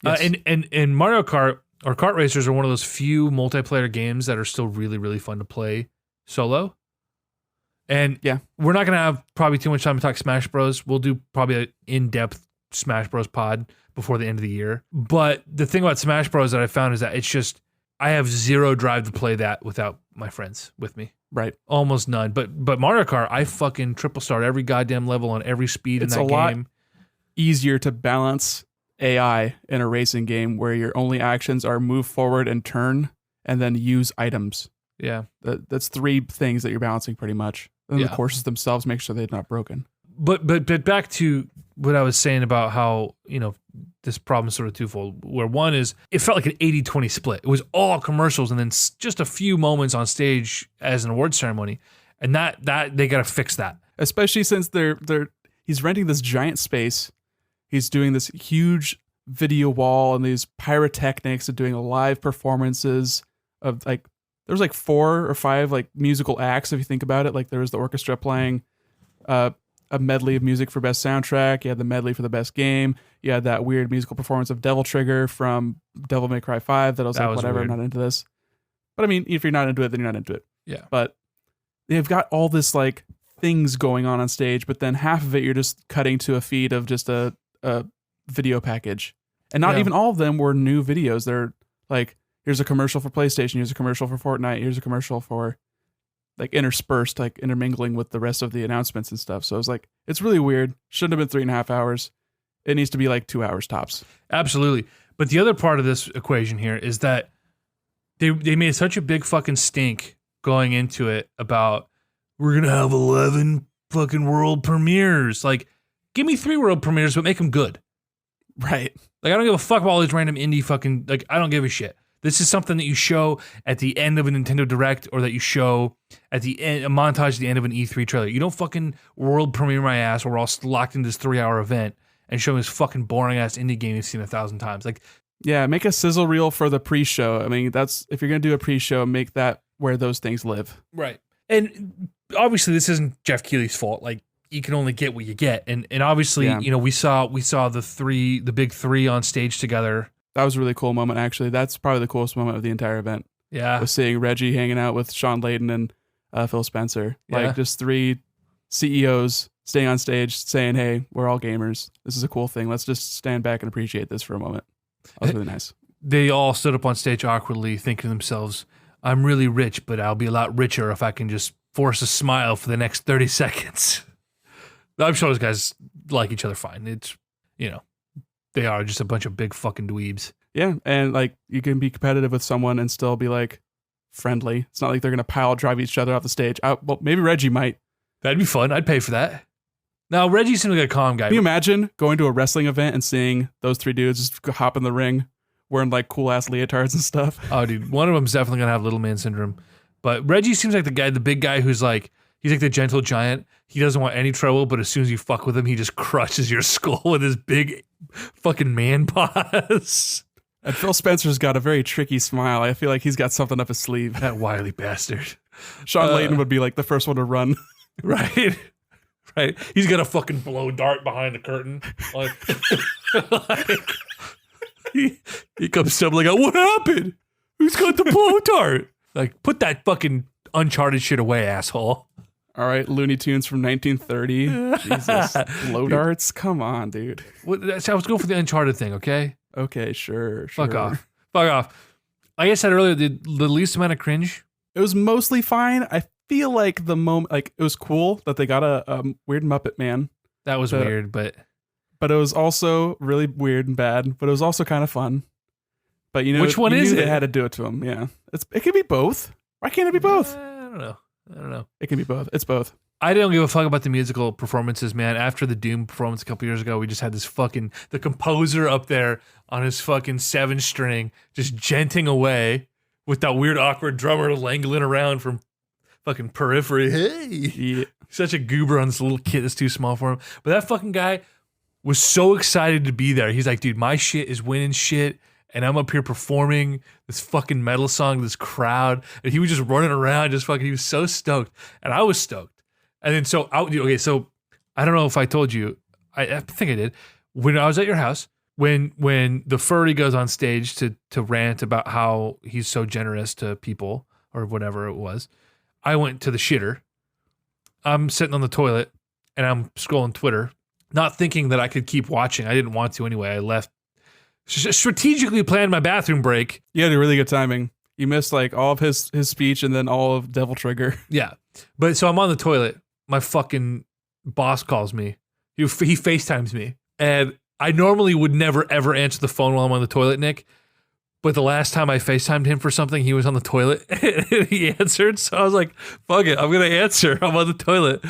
Yes. And Mario Kart or kart racers are one of those few multiplayer games that are still really, really fun to play solo. And yeah, we're not going to have probably too much time to talk Smash Bros. We'll do probably an in-depth Smash Bros. Pod before the end of the year. But the thing about Smash Bros. That I found is that it's just, I have zero drive to play that without my friends with me. Right. Almost none. But Mario Kart, I fucking triple start every goddamn level on every speed in that game. It's a lot easier to balance AI in a racing game where your only actions are move forward and turn and then use items. Yeah. That's 3 things that you're balancing pretty much. And the courses themselves make sure they're not broken. But back to what I was saying about how, this problem is sort of twofold, where one is it felt like an 80-20 split. It was all commercials and then just a few moments on stage as an award ceremony. And that they got to fix that. Especially since he's renting this giant space. He's doing this huge video wall and these pyrotechnics and doing live performances of like, there was like 4 or 5 like musical acts if you think about it. Like there was the orchestra playing a medley of music for best soundtrack. You had the medley for the best game. You had that weird musical performance of Devil Trigger from Devil May Cry 5 that I was like, whatever, weird. I'm not into this. But I mean, if you're not into it, then you're not into it. Yeah. But they've got all this like things going on stage, but then half of it you're just cutting to a feed of just a video package. And not even all of them were new videos. They're like, here's a commercial for PlayStation, here's a commercial for Fortnite, here's a commercial for like interspersed, like intermingling with the rest of the announcements and stuff. So I was like, it's really weird. Shouldn't have been 3.5 hours. It needs to be like 2 hours tops. Absolutely. But the other part of this equation here is that they made such a big fucking stink going into it about we're going to have 11 fucking world premieres. Like, give me 3 world premieres, but make them good. Right. Like, I don't give a fuck about all these random indie fucking, like, I don't give a shit. This is something that you show at the end of a Nintendo Direct or that you show at the end, a montage at the end of an E3 trailer. You don't fucking world premiere my ass where we're all locked into this 3-hour event and show me this fucking boring ass indie game you've seen 1,000 times. Like, yeah, make a sizzle reel for the pre-show. I mean, that's, if you're going to do a pre-show, make that where those things live. Right. And obviously this isn't Jeff Keighley's fault. Like, you can only get what you get. And obviously, we saw the big 3 on stage together. That was a really cool moment, actually. That's probably the coolest moment of the entire event. Yeah. Was seeing Reggie hanging out with Sean Layden and Phil Spencer. Yeah. Like, just 3 CEOs staying on stage saying, hey, we're all gamers. This is a cool thing. Let's just stand back and appreciate this for a moment. That was really nice. They all stood up on stage awkwardly thinking to themselves, I'm really rich, but I'll be a lot richer if I can just force a smile for the next 30 seconds. I'm sure those guys like each other fine. It's, they are just a bunch of big fucking dweebs. Yeah, and like you can be competitive with someone and still be like friendly. It's not like they're gonna pile drive each other off the stage. Well, maybe Reggie might. That'd be fun. I'd pay for that. Now Reggie seems like a calm guy. Can you imagine going to a wrestling event and seeing those 3 dudes just hop in the ring wearing like cool ass leotards and stuff? Oh, dude, one of them's definitely gonna have little man syndrome. But Reggie seems like the big guy who's like, he's like the gentle giant. He doesn't want any trouble, but as soon as you fuck with him, he just crushes your skull with his big fucking man paws. And Phil Spencer's got a very tricky smile. I feel like he's got something up his sleeve. That wily bastard. Sean Layden would be like the first one to run. Right. Right. He's got a fucking blow dart behind the curtain. Like, he comes stumbling out. What happened? Who's got the blow dart? Like, put that fucking Uncharted shit away, asshole. All right, Looney Tunes from 1930. Jesus. Blow darts? Come on, dude. I was going for the Uncharted thing, okay? Okay, sure. Fuck off. Like I said earlier, the least amount of cringe. It was mostly fine. I feel like the moment, like, it was cool that they got a weird Muppet Man. That was weird, but it was also really weird and bad, but it was also kind of fun. But which one is it? They had to do it to him. Yeah. It could be both. Why can't it be both? I don't know. It can be both. It's both. I don't give a fuck about the musical performances, man. After the Doom performance a couple years ago, we just had this the composer up there on his fucking 7-string, just genting away with that weird awkward drummer langling around from fucking periphery. Hey, yeah. Such a goober on this little kid that's too small for him. But that fucking guy was so excited to be there. He's like, dude, my shit is winning shit. And I'm up here performing this fucking metal song to this crowd. And he was just running around, he was so stoked. And I was stoked. And then so I don't know if I told you, I think I did. When I was at your house, when the furry goes on stage to rant about how he's so generous to people or whatever it was, I went to the shitter. I'm sitting on the toilet and I'm scrolling Twitter, not thinking that I could keep watching. I didn't want to anyway. I left. Strategically planned my bathroom break. You had a really good timing. You missed like all of his speech and then all of Devil Trigger. Yeah. But so I'm on the toilet. My fucking boss calls me. He FaceTimes me. And I normally would never, ever answer the phone while I'm on the toilet, Nick. But the last time I FaceTimed him for something, he was on the toilet and he answered. So I was like, fuck it, I'm going to answer. I'm on the toilet.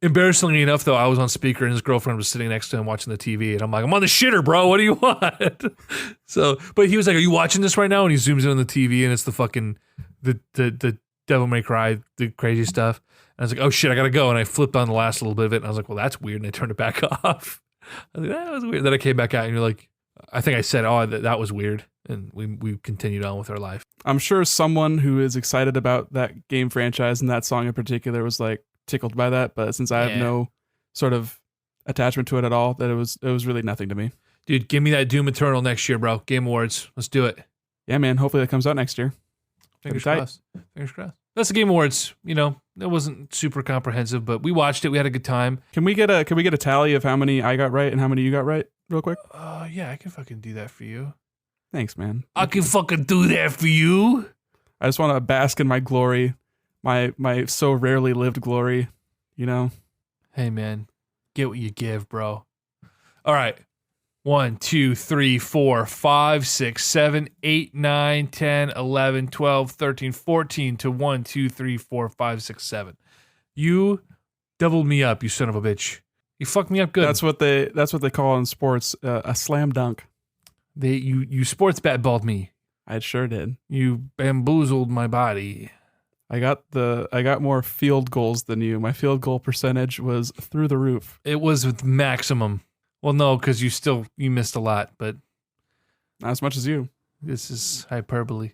Embarrassingly enough, though, I was on speaker and his girlfriend was sitting next to him watching the TV, and I'm like, I'm on the shitter, bro. What do you want? So, but he was like, "Are you watching this right now?" And he zooms in on the TV, and it's the fucking the Devil May Cry, the crazy stuff. And I was like, "Oh shit, I gotta go." And I flipped on the last little bit of it, and I was like, "Well, that's weird." And I turned it back off. I was like, "That was weird." Then I came back out, and you're like, I think I said, "Oh, that was weird," and we continued on with our life. I'm sure someone who is excited about that game franchise and that song in particular was like tickled by that, but since I have no sort of attachment to it at all, that it was really nothing to me. Dude, give me that Doom Eternal next year, bro. Game Awards. Let's do it. Yeah, man. Hopefully that comes out next year. Fingers crossed. Fingers crossed. That's the Game Awards. You know, it wasn't super comprehensive, but we watched it. We had a good time. Can we get a tally of how many I got right and how many you got right, real quick? Yeah, I can fucking do that for you. Thanks, man. I can fucking do that for you. I just want to bask in my glory, my so rarely lived glory. You know. Hey, man, get what you give, bro. All right. 1, 2, 3, 4, 5, 6, 7, 8, 9, 10, 11, 12, 13, 14 to 1, 2, 3, 4, 5, 6, 7. You doubled me up, you son of a bitch. You fucked me up good. That's what they call in sports a slam dunk. You sports bat-balled me. I sure did. You bamboozled my body. I got more field goals than you. My field goal percentage was through the roof. It was with maximum. Well, no, because you missed a lot, but not as much as you. This is hyperbole.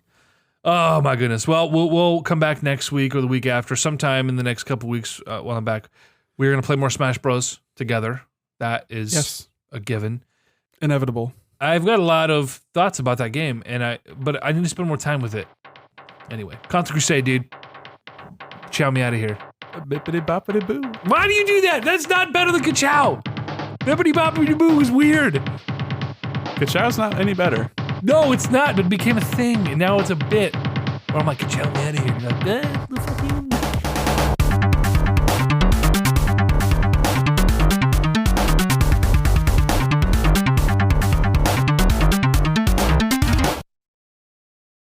Oh my goodness. Well, we'll come back next week or the week after, sometime in the next couple weeks while I'm back. We're gonna play more Smash Bros. Together. That is a given. Inevitable. I've got a lot of thoughts about that game, but I need to spend more time with it. Anyway, Constant Crusade, dude. Chow me out of here. Bippity boppity boo. Why do you do that? That's not better than Ka-chow. Bippity boppity boo is weird. Ka-chow's not any better. No, it's not, but it became a thing, and now it's a bit. Where I'm like, Ka-chow me out of here. You're like, fuck you.